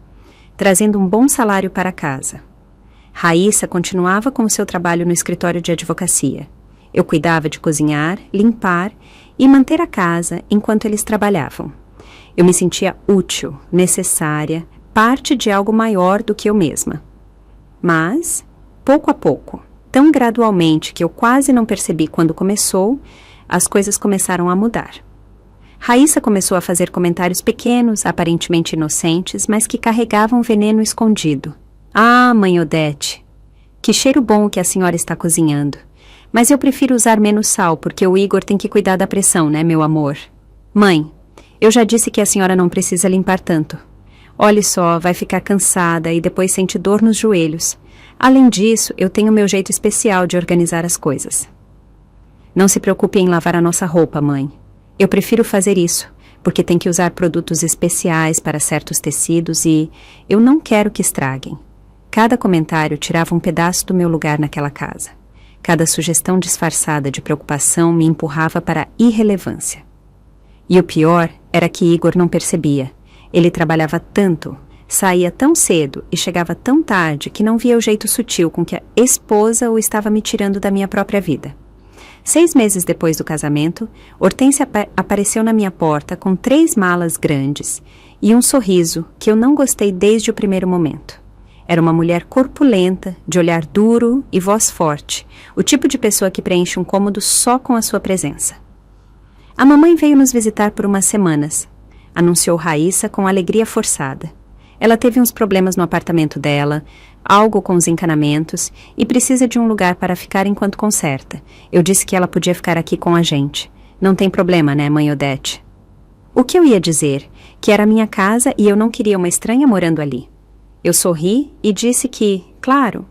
trazendo um bom salário para casa. Raíssa continuava com o seu trabalho no escritório de advocacia. Eu cuidava de cozinhar, limpar e manter a casa enquanto eles trabalhavam. Eu me sentia útil, necessária, parte de algo maior do que eu mesma. Mas, pouco a pouco, tão gradualmente que eu quase não percebi quando começou, as coisas começaram a mudar. Raíssa começou a fazer comentários pequenos, aparentemente inocentes, mas que carregavam veneno escondido. Ah, mãe Odete, que cheiro bom que a senhora está cozinhando. Mas eu prefiro usar menos sal, porque o Igor tem que cuidar da pressão, né, meu amor? Mãe, eu já disse que a senhora não precisa limpar tanto. Olhe só, vai ficar cansada e depois sente dor nos joelhos. Além disso, eu tenho meu jeito especial de organizar as coisas. Não se preocupe em lavar a nossa roupa, mãe. Eu prefiro fazer isso, porque tem que usar produtos especiais para certos tecidos e eu não quero que estraguem. Cada comentário tirava um pedaço do meu lugar naquela casa. Cada sugestão disfarçada de preocupação me empurrava para a irrelevância. E o pior era que Igor não percebia. Ele trabalhava tanto, saía tão cedo e chegava tão tarde que não via o jeito sutil com que a esposa o estava me tirando da minha própria vida. 6 meses depois do casamento, Hortência apareceu na minha porta com 3 malas grandes e um sorriso que eu não gostei desde o primeiro momento. Era uma mulher corpulenta, de olhar duro e voz forte, o tipo de pessoa que preenche um cômodo só com a sua presença. A mamãe veio nos visitar por umas semanas, anunciou Raíssa com alegria forçada. Ela teve uns problemas no apartamento dela, algo com os encanamentos, e precisa de um lugar para ficar enquanto conserta. Eu disse que ela podia ficar aqui com a gente. Não tem problema, né, mãe Odete? O que eu ia dizer? Que era minha casa e eu não queria uma estranha morando ali. Eu sorri e disse que, claro,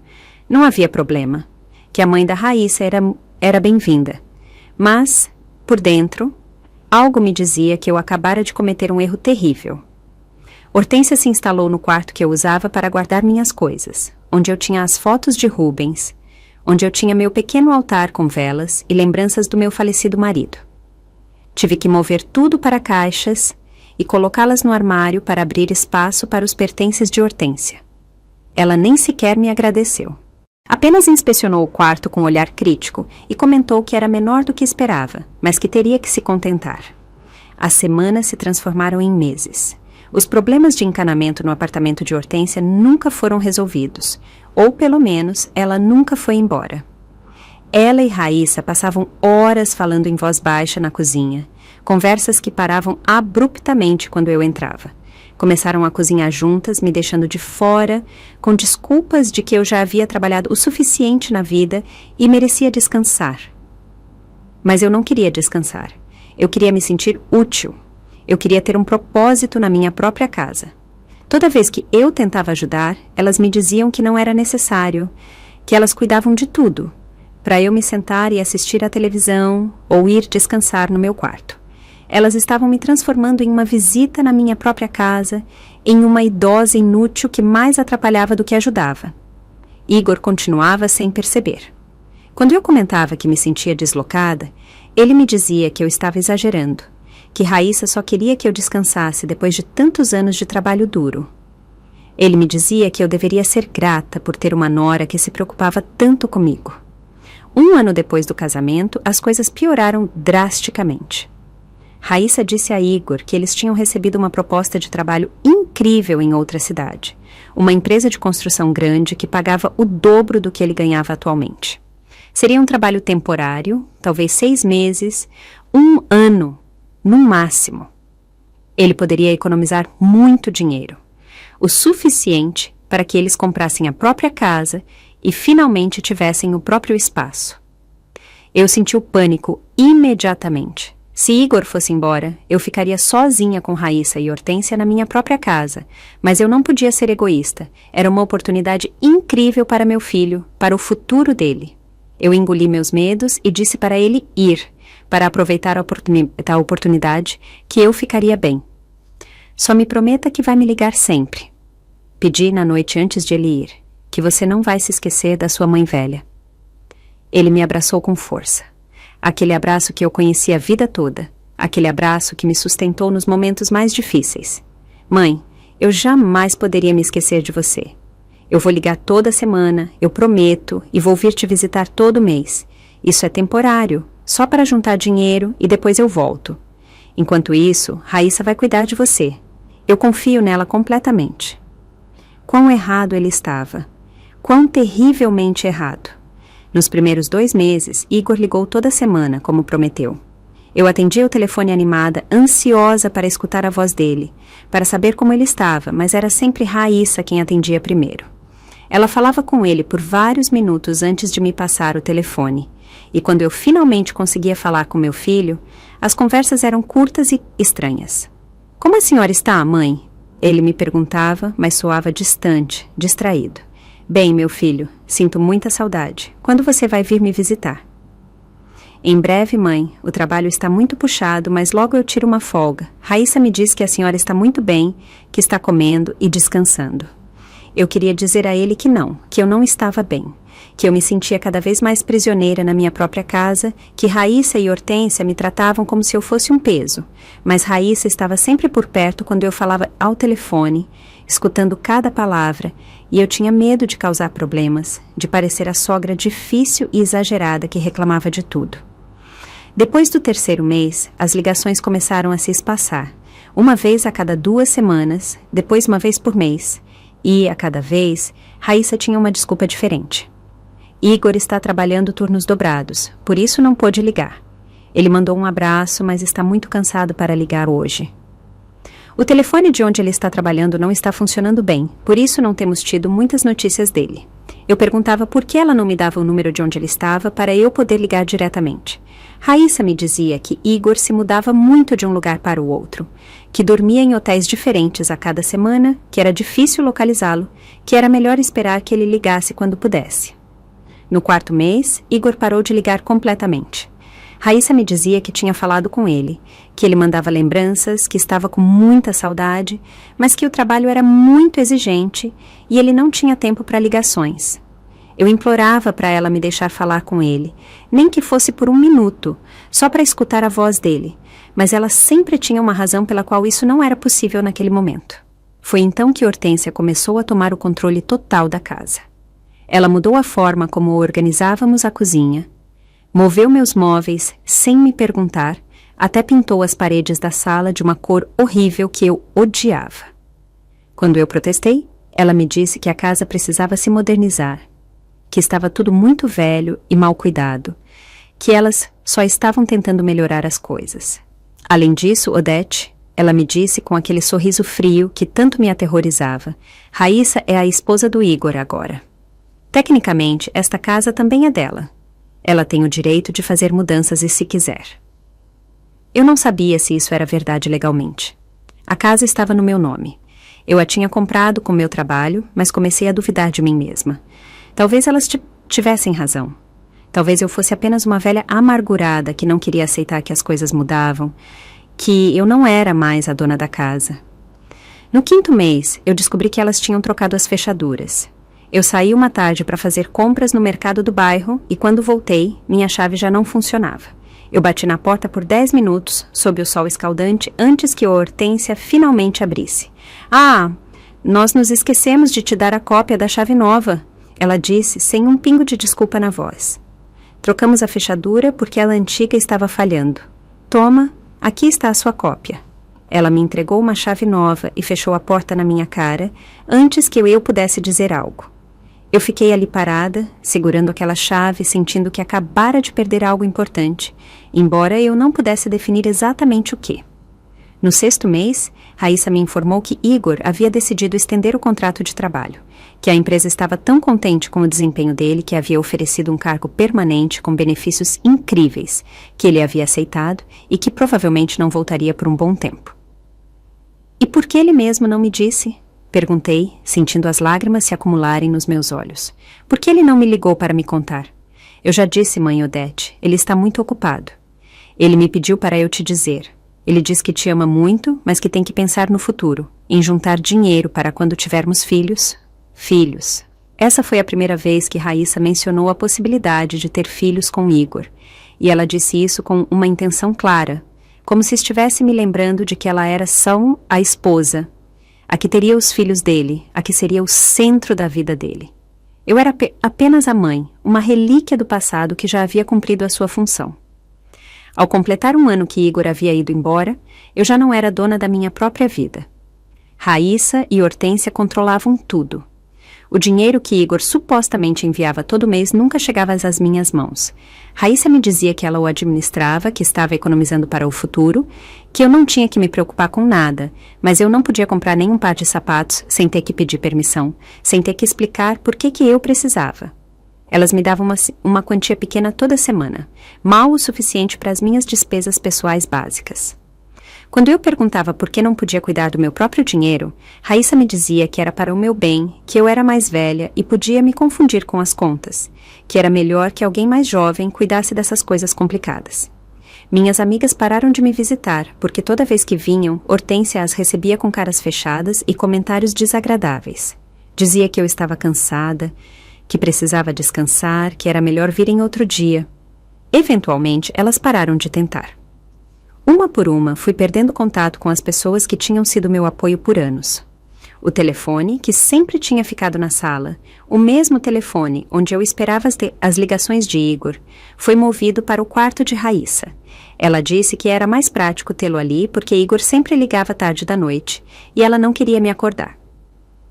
não havia problema, que a mãe da Raíssa era bem-vinda. Mas, por dentro, algo me dizia que eu acabara de cometer um erro terrível. Hortência se instalou no quarto que eu usava para guardar minhas coisas, onde eu tinha as fotos de Rubens, onde eu tinha meu pequeno altar com velas e lembranças do meu falecido marido. Tive que mover tudo para caixas e colocá-las no armário para abrir espaço para os pertences de Hortência. Ela nem sequer me agradeceu. Apenas inspecionou o quarto com um olhar crítico e comentou que era menor do que esperava, mas que teria que se contentar. As semanas se transformaram em meses. Os problemas de encanamento no apartamento de Hortência nunca foram resolvidos, ou pelo menos ela nunca foi embora. Ela e Raíssa passavam horas falando em voz baixa na cozinha, conversas que paravam abruptamente quando eu entrava. Começaram a cozinhar juntas, me deixando de fora, com desculpas de que eu já havia trabalhado o suficiente na vida e merecia descansar. Mas eu não queria descansar. Eu queria me sentir útil. Eu queria ter um propósito na minha própria casa. Toda vez que eu tentava ajudar, elas me diziam que não era necessário, que elas cuidavam de tudo, para eu me sentar e assistir à televisão ou ir descansar no meu quarto. Elas estavam me transformando em uma visita na minha própria casa, em uma idosa inútil que mais atrapalhava do que ajudava. Igor continuava sem perceber. Quando eu comentava que me sentia deslocada, ele me dizia que eu estava exagerando, que Raíssa só queria que eu descansasse depois de tantos anos de trabalho duro. Ele me dizia que eu deveria ser grata por ter uma nora que se preocupava tanto comigo. 1 ano depois do casamento, as coisas pioraram drasticamente. Raíssa disse a Igor que eles tinham recebido uma proposta de trabalho incrível em outra cidade, uma empresa de construção grande que pagava o dobro do que ele ganhava atualmente. Seria um trabalho temporário, talvez 6 meses, 1 ano, no máximo. Ele poderia economizar muito dinheiro, o suficiente para que eles comprassem a própria casa e finalmente tivessem o próprio espaço. Eu senti o pânico imediatamente. Se Igor fosse embora, eu ficaria sozinha com Raíssa e Hortência na minha própria casa, mas eu não podia ser egoísta. Era uma oportunidade incrível para meu filho, para o futuro dele. Eu engoli meus medos e disse para ele ir, para aproveitar a oportunidade, que eu ficaria bem. Só me prometa que vai me ligar sempre. Pedi na noite antes de ele ir, que você não vai se esquecer da sua mãe velha. Ele me abraçou com força. Aquele abraço que eu conheci a vida toda. Aquele abraço que me sustentou nos momentos mais difíceis. Mãe, eu jamais poderia me esquecer de você. Eu vou ligar toda semana, eu prometo, e vou vir te visitar todo mês. Isso é temporário, só para juntar dinheiro e depois eu volto. Enquanto isso, Raíssa vai cuidar de você. Eu confio nela completamente. Quão errado ele estava. Quão terrivelmente errado. Nos primeiros 2 meses, Igor ligou toda semana, como prometeu. Eu atendia o telefone animada, ansiosa para escutar a voz dele, para saber como ele estava, mas era sempre Raíssa quem atendia primeiro. Ela falava com ele por vários minutos antes de me passar o telefone, e quando eu finalmente conseguia falar com meu filho, as conversas eram curtas e estranhas. — Como a senhora está, mãe? Ele me perguntava, mas soava distante, distraído. — Bem, meu filho, sinto muita saudade. Quando você vai vir me visitar? — Em breve, mãe. O trabalho está muito puxado, mas logo eu tiro uma folga. Raíssa me diz que a senhora está muito bem, que está comendo e descansando. Eu queria dizer a ele que eu não estava bem, que eu me sentia cada vez mais prisioneira na minha própria casa, que Raíssa e Hortência me tratavam como se eu fosse um peso, mas Raíssa estava sempre por perto quando eu falava ao telefone, escutando cada palavra, e eu tinha medo de causar problemas, de parecer a sogra difícil e exagerada que reclamava de tudo. Depois do 3º mês, as ligações começaram a se espaçar, uma vez a cada 2 semanas, depois uma vez por mês, e, a cada vez, Raíssa tinha uma desculpa diferente. Igor está trabalhando turnos dobrados, por isso não pôde ligar. Ele mandou um abraço, mas está muito cansado para ligar hoje. O telefone de onde ele está trabalhando não está funcionando bem, por isso não temos tido muitas notícias dele. Eu perguntava por que ela não me dava o número de onde ele estava para eu poder ligar diretamente. Raíssa me dizia que Igor se mudava muito de um lugar para o outro, que dormia em hotéis diferentes a cada semana, que era difícil localizá-lo, que era melhor esperar que ele ligasse quando pudesse. No 4º mês, Igor parou de ligar completamente. Raíssa me dizia que tinha falado com ele, que ele mandava lembranças, que estava com muita saudade, mas que o trabalho era muito exigente e ele não tinha tempo para ligações. Eu implorava para ela me deixar falar com ele, nem que fosse por 1 minuto, só para escutar a voz dele, mas ela sempre tinha uma razão pela qual isso não era possível naquele momento. Foi então que Hortência começou a tomar o controle total da casa. Ela mudou a forma como organizávamos a cozinha, moveu meus móveis sem me perguntar, até pintou as paredes da sala de uma cor horrível que eu odiava. Quando eu protestei, ela me disse que a casa precisava se modernizar, que estava tudo muito velho e mal cuidado, que elas só estavam tentando melhorar as coisas. Além disso, Odete, ela me disse com aquele sorriso frio que tanto me aterrorizava, Raíssa é a esposa do Igor agora. Tecnicamente, esta casa também é dela. Ela tem o direito de fazer mudanças se quiser. Eu não sabia se isso era verdade legalmente. A casa estava no meu nome. Eu a tinha comprado com meu trabalho, mas comecei a duvidar de mim mesma. Talvez elas tivessem razão. Talvez eu fosse apenas uma velha amargurada que não queria aceitar que as coisas mudavam, que eu não era mais a dona da casa. No 5º mês, eu descobri que elas tinham trocado as fechaduras. Eu saí uma tarde para fazer compras no mercado do bairro e quando voltei, minha chave já não funcionava. Eu bati na porta por 10 minutos, sob o sol escaldante, antes que a Hortência finalmente abrisse. — Ah, nós nos esquecemos de te dar a cópia da chave nova, ela disse, sem um pingo de desculpa na voz. Trocamos a fechadura porque a antiga estava falhando. Toma, aqui está a sua cópia. Ela me entregou uma chave nova e fechou a porta na minha cara, antes que eu pudesse dizer algo. Eu fiquei ali parada, segurando aquela chave, sentindo que acabara de perder algo importante, embora eu não pudesse definir exatamente o que. No 6º mês, Raíssa me informou que Igor havia decidido estender o contrato de trabalho, que a empresa estava tão contente com o desempenho dele que havia oferecido um cargo permanente com benefícios incríveis, que ele havia aceitado e que provavelmente não voltaria por um bom tempo. — E por que ele mesmo não me disse? Perguntei, sentindo as lágrimas se acumularem nos meus olhos. Por que ele não me ligou para me contar? Eu já disse, mãe Odete, ele está muito ocupado. Ele me pediu para eu te dizer. Ele diz que te ama muito, mas que tem que pensar no futuro, em juntar dinheiro para quando tivermos filhos. Filhos. Essa foi a primeira vez que Raíssa mencionou a possibilidade de ter filhos com Igor, e ela disse isso com uma intenção clara, como se estivesse me lembrando de que ela era só a esposa, a que teria os filhos dele, a que seria o centro da vida dele. Eu era apenas a mãe, uma relíquia do passado que já havia cumprido a sua função. Ao completar 1 ano que Igor havia ido embora, eu já não era dona da minha própria vida. Raíssa e Hortência controlavam tudo. O dinheiro que Igor supostamente enviava todo mês nunca chegava às minhas mãos. Raíssa me dizia que ela o administrava, que estava economizando para o futuro, que eu não tinha que me preocupar com nada, mas eu não podia comprar nenhum par de sapatos sem ter que pedir permissão, sem ter que explicar por que eu precisava. Elas me davam uma quantia pequena toda semana, mal o suficiente para as minhas despesas pessoais básicas. Quando eu perguntava por que não podia cuidar do meu próprio dinheiro, Raíssa me dizia que era para o meu bem, que eu era mais velha e podia me confundir com as contas, que era melhor que alguém mais jovem cuidasse dessas coisas complicadas. Minhas amigas pararam de me visitar, porque toda vez que vinham, Hortência as recebia com caras fechadas e comentários desagradáveis. Dizia que eu estava cansada, que precisava descansar, que era melhor vir em outro dia. Eventualmente, elas pararam de tentar. Uma por uma, fui perdendo contato com as pessoas que tinham sido meu apoio por anos. O telefone, que sempre tinha ficado na sala, o mesmo telefone onde eu esperava as ligações de Igor, foi movido para o quarto de Raíssa. Ela disse que era mais prático tê-lo ali porque Igor sempre ligava tarde da noite e ela não queria me acordar.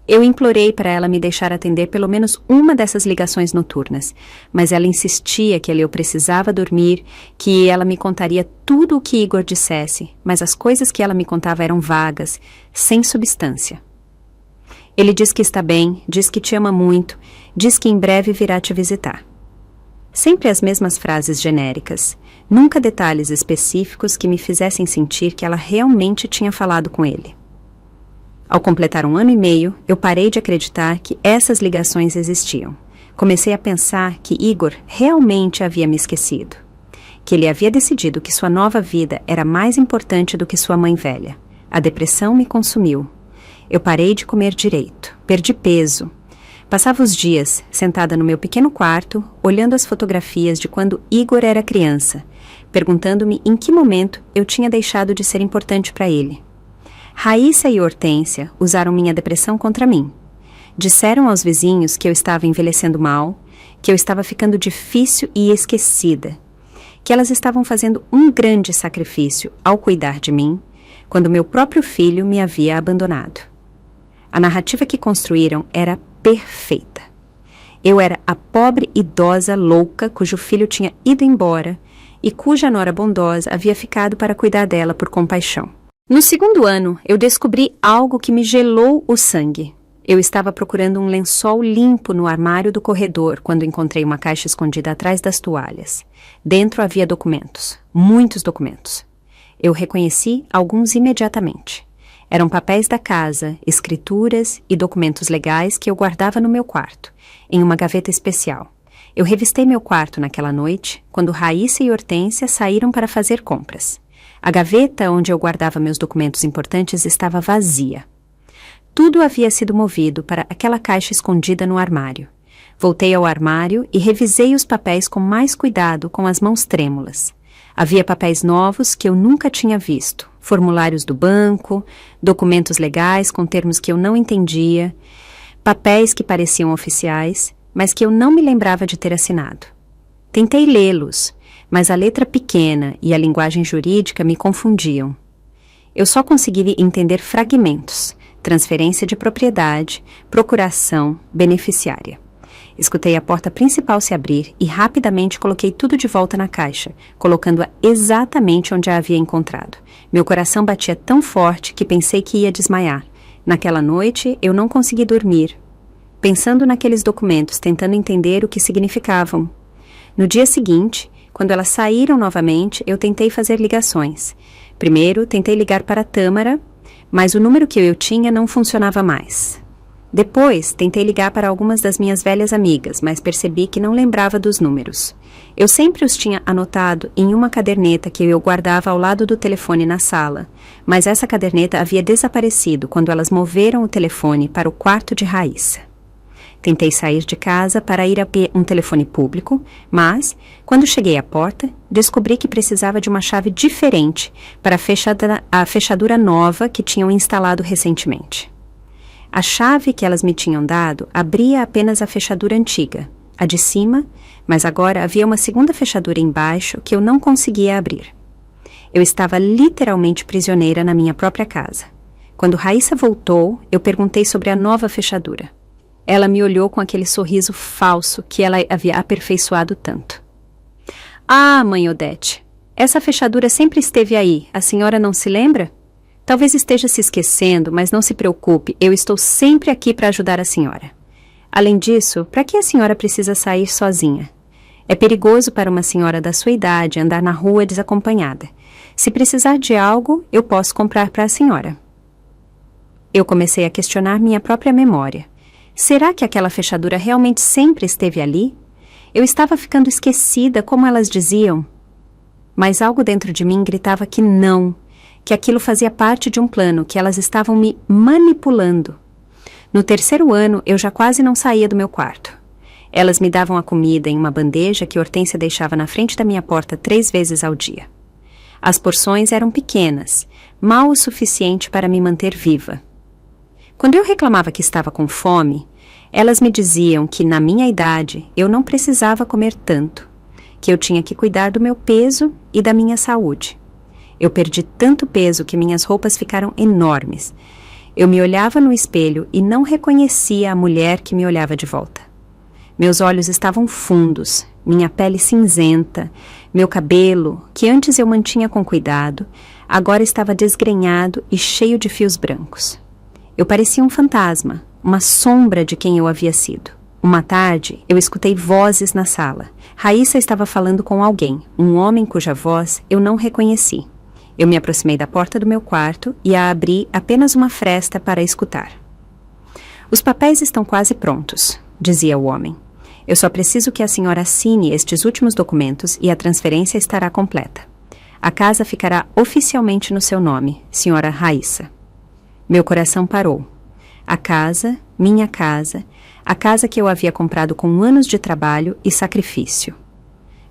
Eu implorei para ela me deixar atender pelo menos uma dessas ligações noturnas, mas ela insistia que eu precisava dormir, que ela me contaria tudo o que Igor dissesse, mas as coisas que ela me contava eram vagas, sem substância. Ele diz que está bem, diz que te ama muito, diz que em breve virá te visitar. Sempre as mesmas frases genéricas, nunca detalhes específicos que me fizessem sentir que ela realmente tinha falado com ele. Ao completar 1 ano e meio, eu parei de acreditar que essas ligações existiam. Comecei a pensar que Igor realmente havia me esquecido. Que ele havia decidido que sua nova vida era mais importante do que sua mãe velha. A depressão me consumiu. Eu parei de comer direito. Perdi peso. Passava os dias, sentada no meu pequeno quarto, olhando as fotografias de quando Igor era criança, perguntando-me em que momento eu tinha deixado de ser importante para ele. Raíssa e Hortência usaram minha depressão contra mim. Disseram aos vizinhos que eu estava envelhecendo mal, que eu estava ficando difícil e esquecida, que elas estavam fazendo um grande sacrifício ao cuidar de mim, quando meu próprio filho me havia abandonado. A narrativa que construíram era perfeita. Eu era a pobre idosa louca cujo filho tinha ido embora e cuja nora bondosa havia ficado para cuidar dela por compaixão. No 2º ano, eu descobri algo que me gelou o sangue. Eu estava procurando um lençol limpo no armário do corredor quando encontrei uma caixa escondida atrás das toalhas. Dentro havia documentos, muitos documentos. Eu reconheci alguns imediatamente. Eram papéis da casa, escrituras e documentos legais que eu guardava no meu quarto, em uma gaveta especial. Eu revistei meu quarto naquela noite, quando Raíssa e Hortência saíram para fazer compras. A gaveta onde eu guardava meus documentos importantes estava vazia. Tudo havia sido movido para aquela caixa escondida no armário. Voltei ao armário e revisei os papéis com mais cuidado, com as mãos trêmulas. Havia papéis novos que eu nunca tinha visto, formulários do banco, documentos legais com termos que eu não entendia, papéis que pareciam oficiais, mas que eu não me lembrava de ter assinado. Tentei lê-los, mas a letra pequena e a linguagem jurídica me confundiam. Eu só consegui entender fragmentos, transferência de propriedade, procuração, beneficiária. Escutei a porta principal se abrir e rapidamente coloquei tudo de volta na caixa, colocando-a exatamente onde a havia encontrado. Meu coração batia tão forte que pensei que ia desmaiar. Naquela noite, eu não consegui dormir, pensando naqueles documentos, tentando entender o que significavam. No dia seguinte, quando elas saíram novamente, eu tentei fazer ligações. Primeiro, tentei ligar para Tâmara, mas o número que eu tinha não funcionava mais. Depois, tentei ligar para algumas das minhas velhas amigas, mas percebi que não lembrava dos números. Eu sempre os tinha anotado em uma caderneta que eu guardava ao lado do telefone na sala, mas essa caderneta havia desaparecido quando elas moveram o telefone para o quarto de Raíssa. Tentei sair de casa para ir a um telefone público, mas, quando cheguei à porta, descobri que precisava de uma chave diferente para a fechadura nova que tinham instalado recentemente. A chave que elas me tinham dado abria apenas a fechadura antiga, a de cima, mas agora havia uma segunda fechadura embaixo que eu não conseguia abrir. Eu estava literalmente prisioneira na minha própria casa. Quando Raíssa voltou, eu perguntei sobre a nova fechadura. Ela me olhou com aquele sorriso falso que ela havia aperfeiçoado tanto. Ah, mãe Odete, essa fechadura sempre esteve aí, a senhora não se lembra? Talvez esteja se esquecendo, mas não se preocupe, eu estou sempre aqui para ajudar a senhora. Além disso, para que a senhora precisa sair sozinha? É perigoso para uma senhora da sua idade andar na rua desacompanhada. Se precisar de algo, eu posso comprar para a senhora. Eu comecei a questionar minha própria memória. Será que aquela fechadura realmente sempre esteve ali? Eu estava ficando esquecida, como elas diziam. Mas algo dentro de mim gritava que não, que aquilo fazia parte de um plano, que elas estavam me manipulando. No 3º ano, eu já quase não saía do meu quarto. Elas me davam a comida em uma bandeja que Hortência deixava na frente da minha porta 3 vezes ao dia. As porções eram pequenas, mal o suficiente para me manter viva. Quando eu reclamava que estava com fome, elas me diziam que, na minha idade, eu não precisava comer tanto, que eu tinha que cuidar do meu peso e da minha saúde. Eu perdi tanto peso que minhas roupas ficaram enormes. Eu me olhava no espelho e não reconhecia a mulher que me olhava de volta. Meus olhos estavam fundos, minha pele cinzenta, meu cabelo, que antes eu mantinha com cuidado, agora estava desgrenhado e cheio de fios brancos. Eu parecia um fantasma, uma sombra de quem eu havia sido. Uma tarde, eu escutei vozes na sala. Raíssa estava falando com alguém, um homem cuja voz eu não reconheci. Eu me aproximei da porta do meu quarto e a abri apenas uma fresta para escutar. Os papéis estão quase prontos, dizia o homem. Eu só preciso que a senhora assine estes últimos documentos e a transferência estará completa. A casa ficará oficialmente no seu nome, senhora Raíssa. Meu coração parou. A casa, minha casa, a casa que eu havia comprado com anos de trabalho e sacrifício.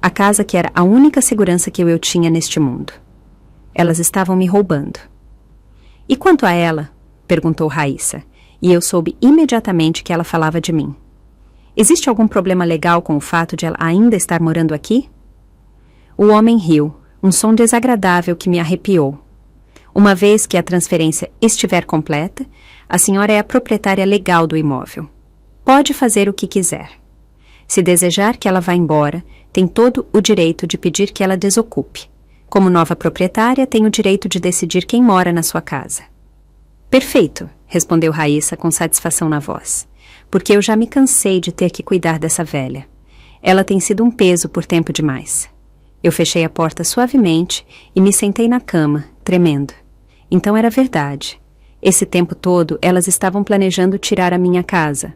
A casa que era a única segurança que eu tinha neste mundo. Elas estavam me roubando. E quanto a ela? Perguntou Raíssa, e eu soube imediatamente que ela falava de mim. Existe algum problema legal com o fato de ela ainda estar morando aqui? O homem riu, um som desagradável que me arrepiou. Uma vez que a transferência estiver completa, a senhora é a proprietária legal do imóvel. Pode fazer o que quiser. Se desejar que ela vá embora, tem todo o direito de pedir que ela desocupe. Como nova proprietária, tem o direito de decidir quem mora na sua casa. Perfeito, respondeu Raíssa com satisfação na voz, porque eu já me cansei de ter que cuidar dessa velha. Ela tem sido um peso por tempo demais. Eu fechei a porta suavemente e me sentei na cama, tremendo. Então era verdade. Esse tempo todo, elas estavam planejando tirar a minha casa.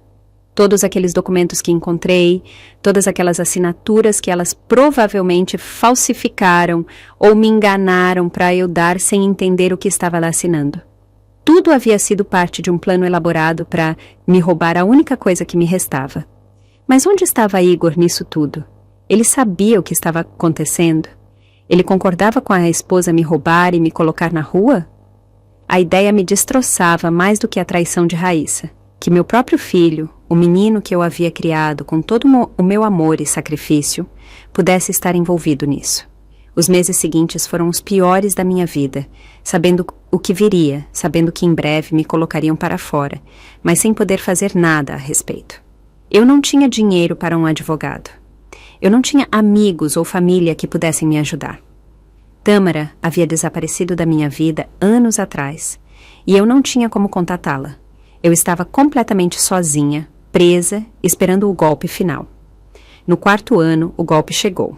Todos aqueles documentos que encontrei, todas aquelas assinaturas que elas provavelmente falsificaram ou me enganaram para eu dar sem entender o que estava lá assinando. Tudo havia sido parte de um plano elaborado para me roubar a única coisa que me restava. Mas onde estava Igor nisso tudo? Ele sabia o que estava acontecendo? Ele concordava com a esposa me roubar e me colocar na rua? A ideia me destroçava mais do que a traição de Raíssa. Que meu próprio filho, o menino que eu havia criado com todo o meu amor e sacrifício, pudesse estar envolvido nisso. Os meses seguintes foram os piores da minha vida, sabendo o que viria, sabendo que em breve me colocariam para fora, mas sem poder fazer nada a respeito. Eu não tinha dinheiro para um advogado. Eu não tinha amigos ou família que pudessem me ajudar. Tâmara havia desaparecido da minha vida anos atrás, e eu não tinha como contatá-la. Eu estava completamente sozinha, presa, esperando o golpe final. No 4º ano, o golpe chegou.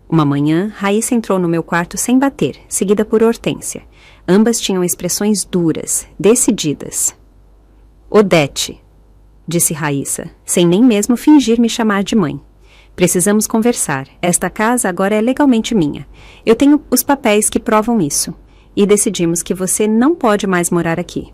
Uma manhã, Raíssa entrou no meu quarto sem bater, seguida por Hortência. Ambas tinham expressões duras, decididas. Odete, disse Raíssa, sem nem mesmo fingir me chamar de mãe. Precisamos conversar. Esta casa agora é legalmente minha. Eu tenho os papéis que provam isso. E decidimos que você não pode mais morar aqui.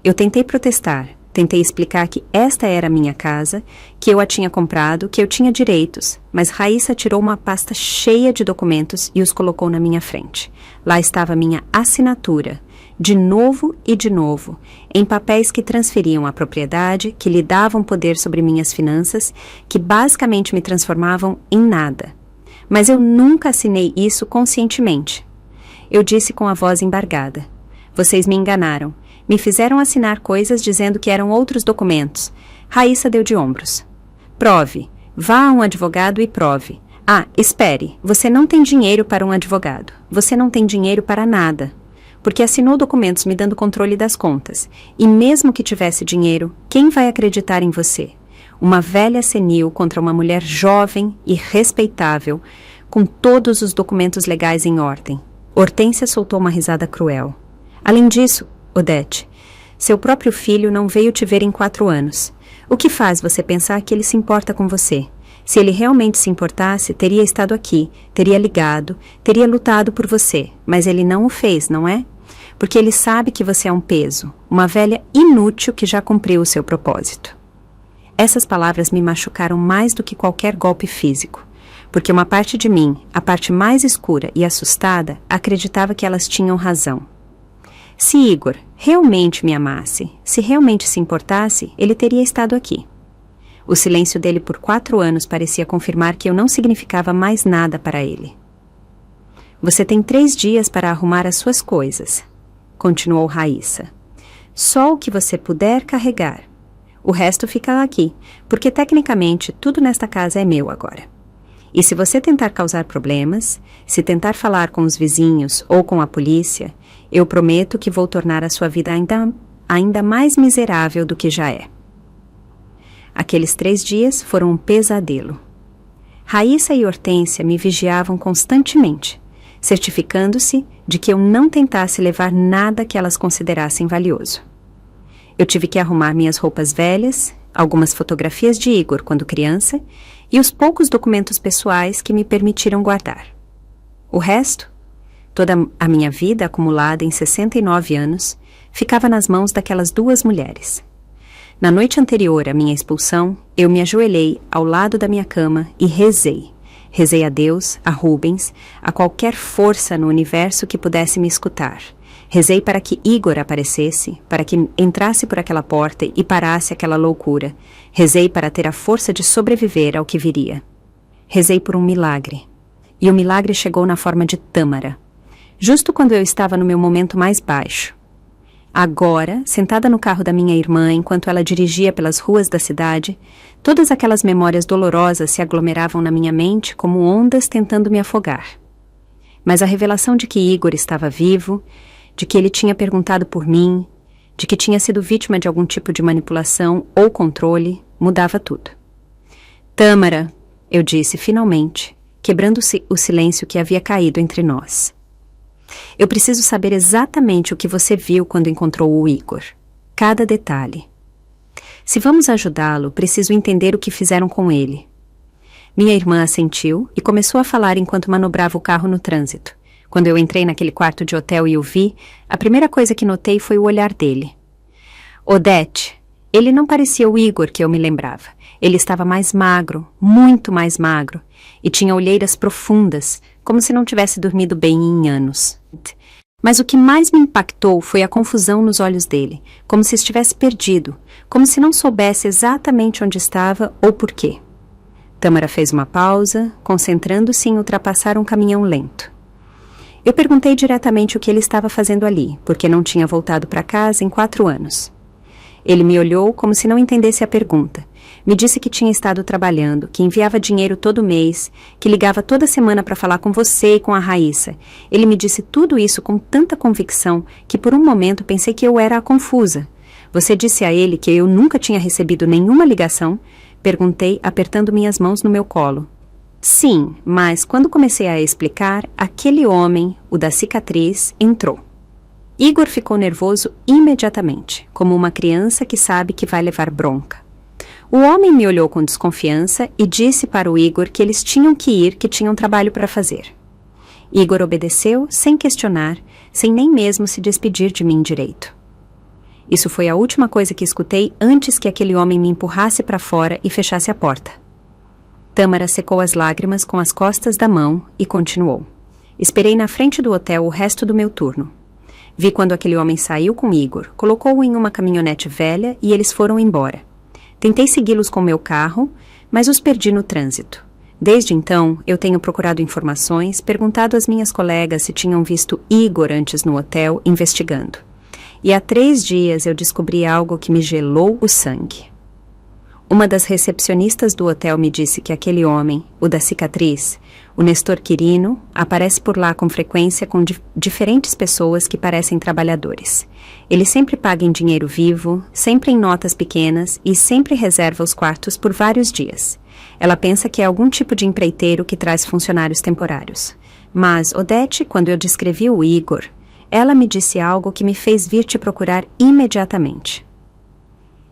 Eu tentei protestar. Tentei explicar que esta era a minha casa, que eu a tinha comprado, que eu tinha direitos, mas Raíssa tirou uma pasta cheia de documentos e os colocou na minha frente. Lá estava minha assinatura, de novo e de novo, em papéis que transferiam a propriedade, que lhe davam poder sobre minhas finanças, que basicamente me transformavam em nada. Mas eu nunca assinei isso conscientemente. Eu disse com a voz embargada: vocês me enganaram. Me fizeram assinar coisas dizendo que eram outros documentos. Raíssa deu de ombros. Prove. Vá a um advogado e prove. Ah, espere. Você não tem dinheiro para um advogado. Você não tem dinheiro para nada. Porque assinou documentos me dando controle das contas. E mesmo que tivesse dinheiro, quem vai acreditar em você? Uma velha senil contra uma mulher jovem e respeitável, com todos os documentos legais em ordem. Hortência soltou uma risada cruel. Além disso, Odete, seu próprio filho não veio te ver em 4 anos. O que faz você pensar que ele se importa com você? Se ele realmente se importasse, teria estado aqui, teria ligado, teria lutado por você, mas ele não o fez, não é? Porque ele sabe que você é um peso, uma velha inútil que já cumpriu o seu propósito. Essas palavras me machucaram mais do que qualquer golpe físico, porque uma parte de mim, a parte mais escura e assustada, acreditava que elas tinham razão. Se Igor realmente me amasse, se realmente se importasse, ele teria estado aqui. O silêncio dele por 4 anos parecia confirmar que eu não significava mais nada para ele. Você tem 3 dias para arrumar as suas coisas, continuou Raíssa. Só o que você puder carregar. O resto fica aqui, porque tecnicamente tudo nesta casa é meu agora. E se você tentar causar problemas, se tentar falar com os vizinhos ou com a polícia, eu prometo que vou tornar a sua vida ainda mais miserável do que já é. Aqueles 3 dias foram um pesadelo. Raíssa e Hortência me vigiavam constantemente, certificando-se de que eu não tentasse levar nada que elas considerassem valioso. Eu tive que arrumar minhas roupas velhas, algumas fotografias de Igor quando criança e os poucos documentos pessoais que me permitiram guardar. O resto, toda a minha vida acumulada em 69 anos, ficava nas mãos daquelas 2 mulheres. Na noite anterior à minha expulsão, eu me ajoelhei ao lado da minha cama e rezei. Rezei a Deus, a Rubens, a qualquer força no universo que pudesse me escutar. Rezei para que Igor aparecesse, para que entrasse por aquela porta e parasse aquela loucura. Rezei para ter a força de sobreviver ao que viria. Rezei por um milagre. E o milagre chegou na forma de Tâmara. Justo quando eu estava no meu momento mais baixo. Agora, sentada no carro da minha irmã enquanto ela dirigia pelas ruas da cidade, todas aquelas memórias dolorosas se aglomeravam na minha mente como ondas tentando me afogar. Mas a revelação de que Igor estava vivo, de que ele tinha perguntado por mim, de que tinha sido vítima de algum tipo de manipulação ou controle, mudava tudo. Tâmara, eu disse finalmente, quebrando o silêncio que havia caído entre nós. Eu preciso saber exatamente o que você viu quando encontrou o Igor. Cada detalhe. Se vamos ajudá-lo, preciso entender o que fizeram com ele. Minha irmã assentiu e começou a falar enquanto manobrava o carro no trânsito. Quando eu entrei naquele quarto de hotel e o vi, a primeira coisa que notei foi o olhar dele. Odete, ele não parecia o Igor que eu me lembrava. Ele estava mais magro, muito mais magro, e tinha olheiras profundas, como se não tivesse dormido bem em anos. Mas o que mais me impactou foi a confusão nos olhos dele, como se estivesse perdido, como se não soubesse exatamente onde estava ou por quê. Tâmara fez uma pausa, concentrando-se em ultrapassar um caminhão lento. Eu perguntei diretamente o que ele estava fazendo ali, porque não tinha voltado para casa em 4 anos. Ele me olhou como se não entendesse a pergunta. Me disse que tinha estado trabalhando, que enviava dinheiro todo mês, que ligava toda semana para falar com você e com a Raíssa. Ele me disse tudo isso com tanta convicção que por um momento pensei que eu era a confusa. Você disse a ele que eu nunca tinha recebido nenhuma ligação? Perguntei, apertando minhas mãos no meu colo. Sim, mas quando comecei a explicar, aquele homem, o da cicatriz, entrou. Igor ficou nervoso imediatamente, como uma criança que sabe que vai levar bronca. O homem me olhou com desconfiança e disse para o Igor que eles tinham que ir, que tinham trabalho para fazer. Igor obedeceu, sem questionar, sem nem mesmo se despedir de mim direito. Isso foi a última coisa que escutei antes que aquele homem me empurrasse para fora e fechasse a porta. Tâmara secou as lágrimas com as costas da mão e continuou. Esperei na frente do hotel o resto do meu turno. Vi quando aquele homem saiu com Igor, colocou-o em uma caminhonete velha e eles foram embora. Tentei segui-los com meu carro, mas os perdi no trânsito. Desde então, eu tenho procurado informações, perguntado às minhas colegas se tinham visto Igor antes no hotel, investigando. E há 3 dias eu descobri algo que me gelou o sangue. Uma das recepcionistas do hotel me disse que aquele homem, o da cicatriz, o Nestor Quirino, aparece por lá com frequência com diferentes pessoas que parecem trabalhadores. Ele sempre paga em dinheiro vivo, sempre em notas pequenas e sempre reserva os quartos por vários dias. Ela pensa que é algum tipo de empreiteiro que traz funcionários temporários. Mas, Odete, quando eu descrevi o Igor, ela me disse algo que me fez vir te procurar imediatamente.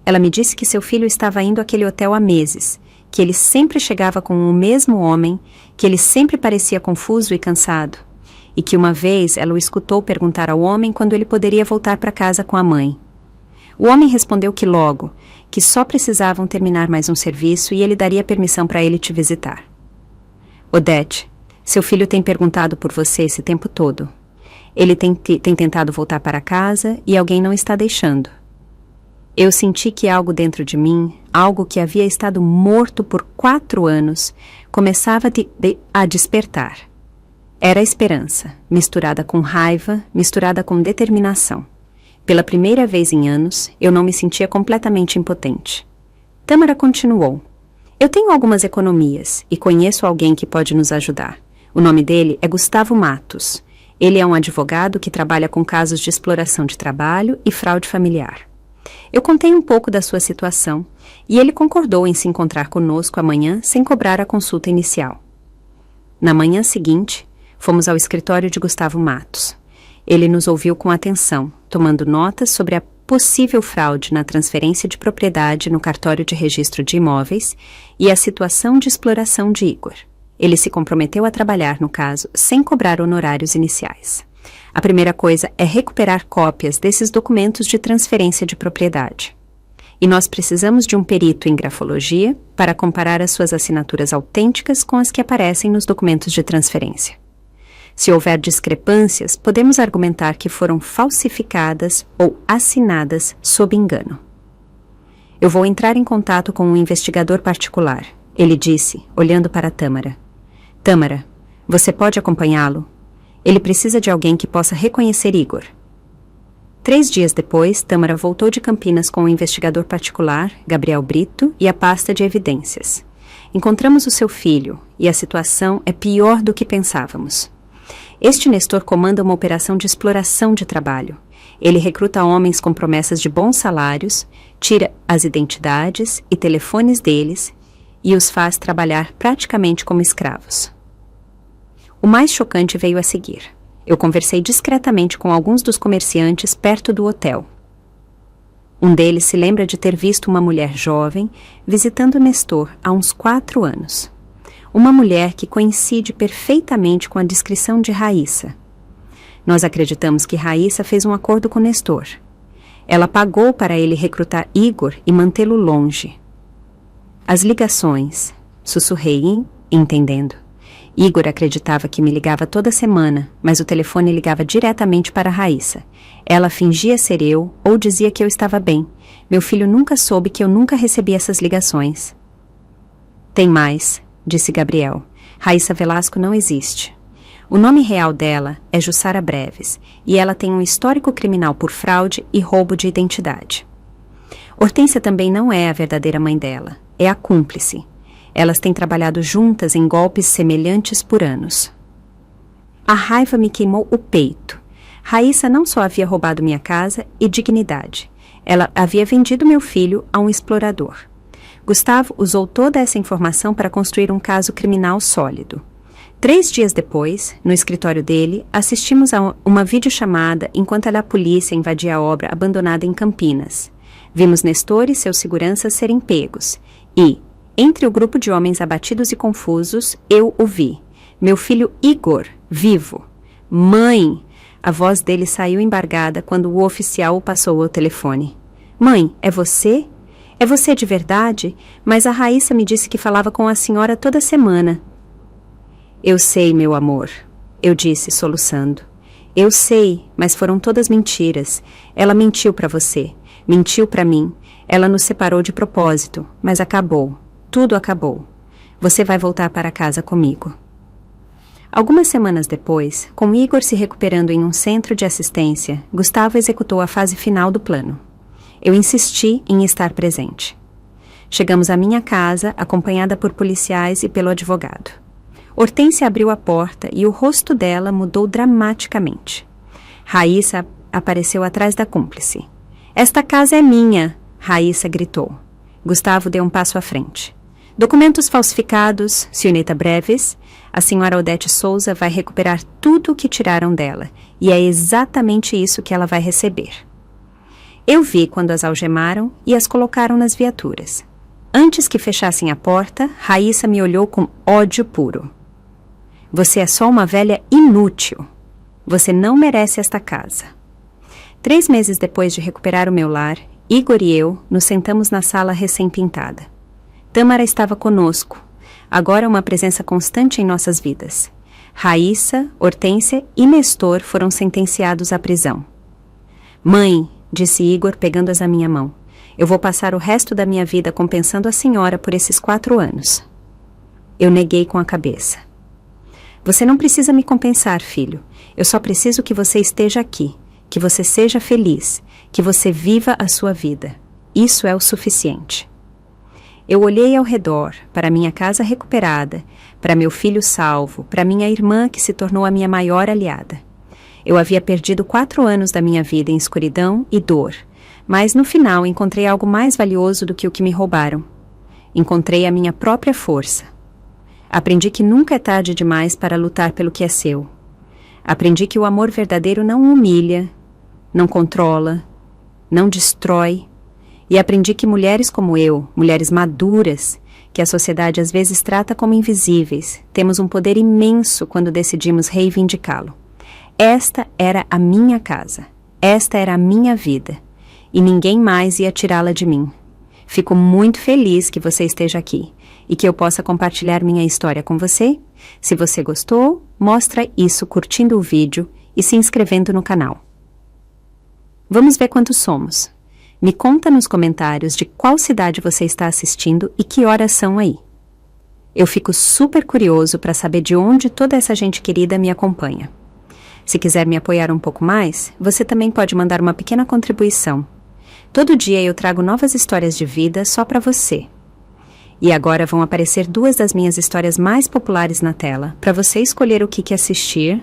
Ela me disse que seu filho estava indo àquele hotel há meses, que ele sempre chegava com o mesmo homem, que ele sempre parecia confuso e cansado, e que uma vez ela o escutou perguntar ao homem quando ele poderia voltar para casa com a mãe. O homem respondeu que logo, que só precisavam terminar mais um serviço e ele daria permissão para ele te visitar. Odete, seu filho tem perguntado por você esse tempo todo. Ele tem tentado voltar para casa e alguém não está deixando. Eu senti que algo dentro de mim, algo que havia estado morto por 4 anos, começava a despertar. Era a esperança, misturada com raiva, misturada com determinação. Pela primeira vez em anos, eu não me sentia completamente impotente. Tâmara continuou. Eu tenho algumas economias e conheço alguém que pode nos ajudar. O nome dele é Gustavo Matos. Ele é um advogado que trabalha com casos de exploração de trabalho e fraude familiar. Eu contei um pouco da sua situação e ele concordou em se encontrar conosco amanhã sem cobrar a consulta inicial. Na manhã seguinte, fomos ao escritório de Gustavo Matos. Ele nos ouviu com atenção, tomando notas sobre a possível fraude na transferência de propriedade no cartório de registro de imóveis e a situação de exploração de Igor. Ele se comprometeu a trabalhar no caso sem cobrar honorários iniciais. A primeira coisa é recuperar cópias desses documentos de transferência de propriedade. E nós precisamos de um perito em grafologia para comparar as suas assinaturas autênticas com as que aparecem nos documentos de transferência. Se houver discrepâncias, podemos argumentar que foram falsificadas ou assinadas sob engano. Eu vou entrar em contato com um investigador particular, ele disse, olhando para Tâmara. Tâmara, você pode acompanhá-lo? Ele precisa de alguém que possa reconhecer Igor. 3 dias depois, Tâmara voltou de Campinas com o investigador particular, Gabriel Brito, e a pasta de evidências. Encontramos o seu filho, e a situação é pior do que pensávamos. Este Nestor comanda uma operação de exploração de trabalho. Ele recruta homens com promessas de bons salários, tira as identidades e telefones deles e os faz trabalhar praticamente como escravos. O mais chocante veio a seguir. Eu conversei discretamente com alguns dos comerciantes perto do hotel. Um deles se lembra de ter visto uma mulher jovem visitando Nestor há uns 4 anos. Uma mulher que coincide perfeitamente com a descrição de Raíssa. Nós acreditamos que Raíssa fez um acordo com Nestor. Ela pagou para ele recrutar Igor e mantê-lo longe. As ligações, sussurrei, entendendo. Igor acreditava que me ligava toda semana, mas o telefone ligava diretamente para Raíssa. Ela fingia ser eu ou dizia que eu estava bem. Meu filho nunca soube que eu nunca recebi essas ligações. Tem mais, disse Gabriel. Raíssa Velasco não existe. O nome real dela é Jussara Breves, e ela tem um histórico criminal por fraude e roubo de identidade. Hortência também não é a verdadeira mãe dela, é a cúmplice. Elas têm trabalhado juntas em golpes semelhantes por anos. A raiva me queimou o peito. Raíssa não só havia roubado minha casa e dignidade, ela havia vendido meu filho a um explorador. Gustavo usou toda essa informação para construir um caso criminal sólido. 3 dias depois, no escritório dele, assistimos a uma videochamada enquanto a polícia invadia a obra abandonada em Campinas. Vimos Nestor e seus seguranças serem pegos e, entre o grupo de homens abatidos e confusos, eu o vi. Meu filho Igor, vivo. Mãe! A voz dele saiu embargada quando o oficial o passou ao telefone. Mãe, é você? É você de verdade? Mas a Raíssa me disse que falava com a senhora toda semana. Eu sei, meu amor, eu disse, soluçando. Eu sei, mas foram todas mentiras. Ela mentiu para você, mentiu para mim. Ela nos separou de propósito, mas acabou. Tudo acabou. Você vai voltar para casa comigo. Algumas semanas depois, com Igor se recuperando em um centro de assistência, Gustavo executou a fase final do plano. Eu insisti em estar presente. Chegamos à minha casa, acompanhada por policiais e pelo advogado. Hortência abriu a porta e o rosto dela mudou dramaticamente. Raíssa apareceu atrás da cúmplice. "Esta casa é minha!" Raíssa gritou. Gustavo deu um passo à frente. "Documentos falsificados, Sioneta breves. A senhora Odete Souza vai recuperar tudo o que tiraram dela, e é exatamente isso que ela vai receber." Eu vi quando as algemaram e as colocaram nas viaturas. Antes que fechassem a porta, Raíssa me olhou com ódio puro. "Você é só uma velha inútil. Você não merece esta casa." 3 meses depois de recuperar o meu lar, Igor e eu nos sentamos na sala recém-pintada. Tâmara estava conosco, agora uma presença constante em nossas vidas. Raíssa, Hortência e Nestor foram sentenciados à prisão. "Mãe", disse Igor pegando-as na minha mão, "eu vou passar o resto da minha vida compensando a senhora por esses 4 anos. Eu neguei com a cabeça. "Você não precisa me compensar, filho. Eu só preciso que você esteja aqui, que você seja feliz, que você viva a sua vida. Isso é o suficiente." Eu olhei ao redor, para minha casa recuperada, para meu filho salvo, para minha irmã que se tornou a minha maior aliada. Eu havia perdido 4 anos da minha vida em escuridão e dor, mas no final encontrei algo mais valioso do que o que me roubaram. Encontrei a minha própria força. Aprendi que nunca é tarde demais para lutar pelo que é seu. Aprendi que o amor verdadeiro não humilha, não controla, não destrói. E aprendi que mulheres como eu, mulheres maduras, que a sociedade às vezes trata como invisíveis, temos um poder imenso quando decidimos reivindicá-lo. Esta era a minha casa, esta era a minha vida, e ninguém mais ia tirá-la de mim. Fico muito feliz que você esteja aqui e que eu possa compartilhar minha história com você. Se você gostou, mostra isso curtindo o vídeo e se inscrevendo no canal. Vamos ver quantos somos. Me conta nos comentários de qual cidade você está assistindo e que horas são aí. Eu fico super curioso para saber de onde toda essa gente querida me acompanha. Se quiser me apoiar um pouco mais, você também pode mandar uma pequena contribuição. Todo dia eu trago novas histórias de vida só para você. E agora vão aparecer 2 das minhas histórias mais populares na tela, para você escolher o que assistir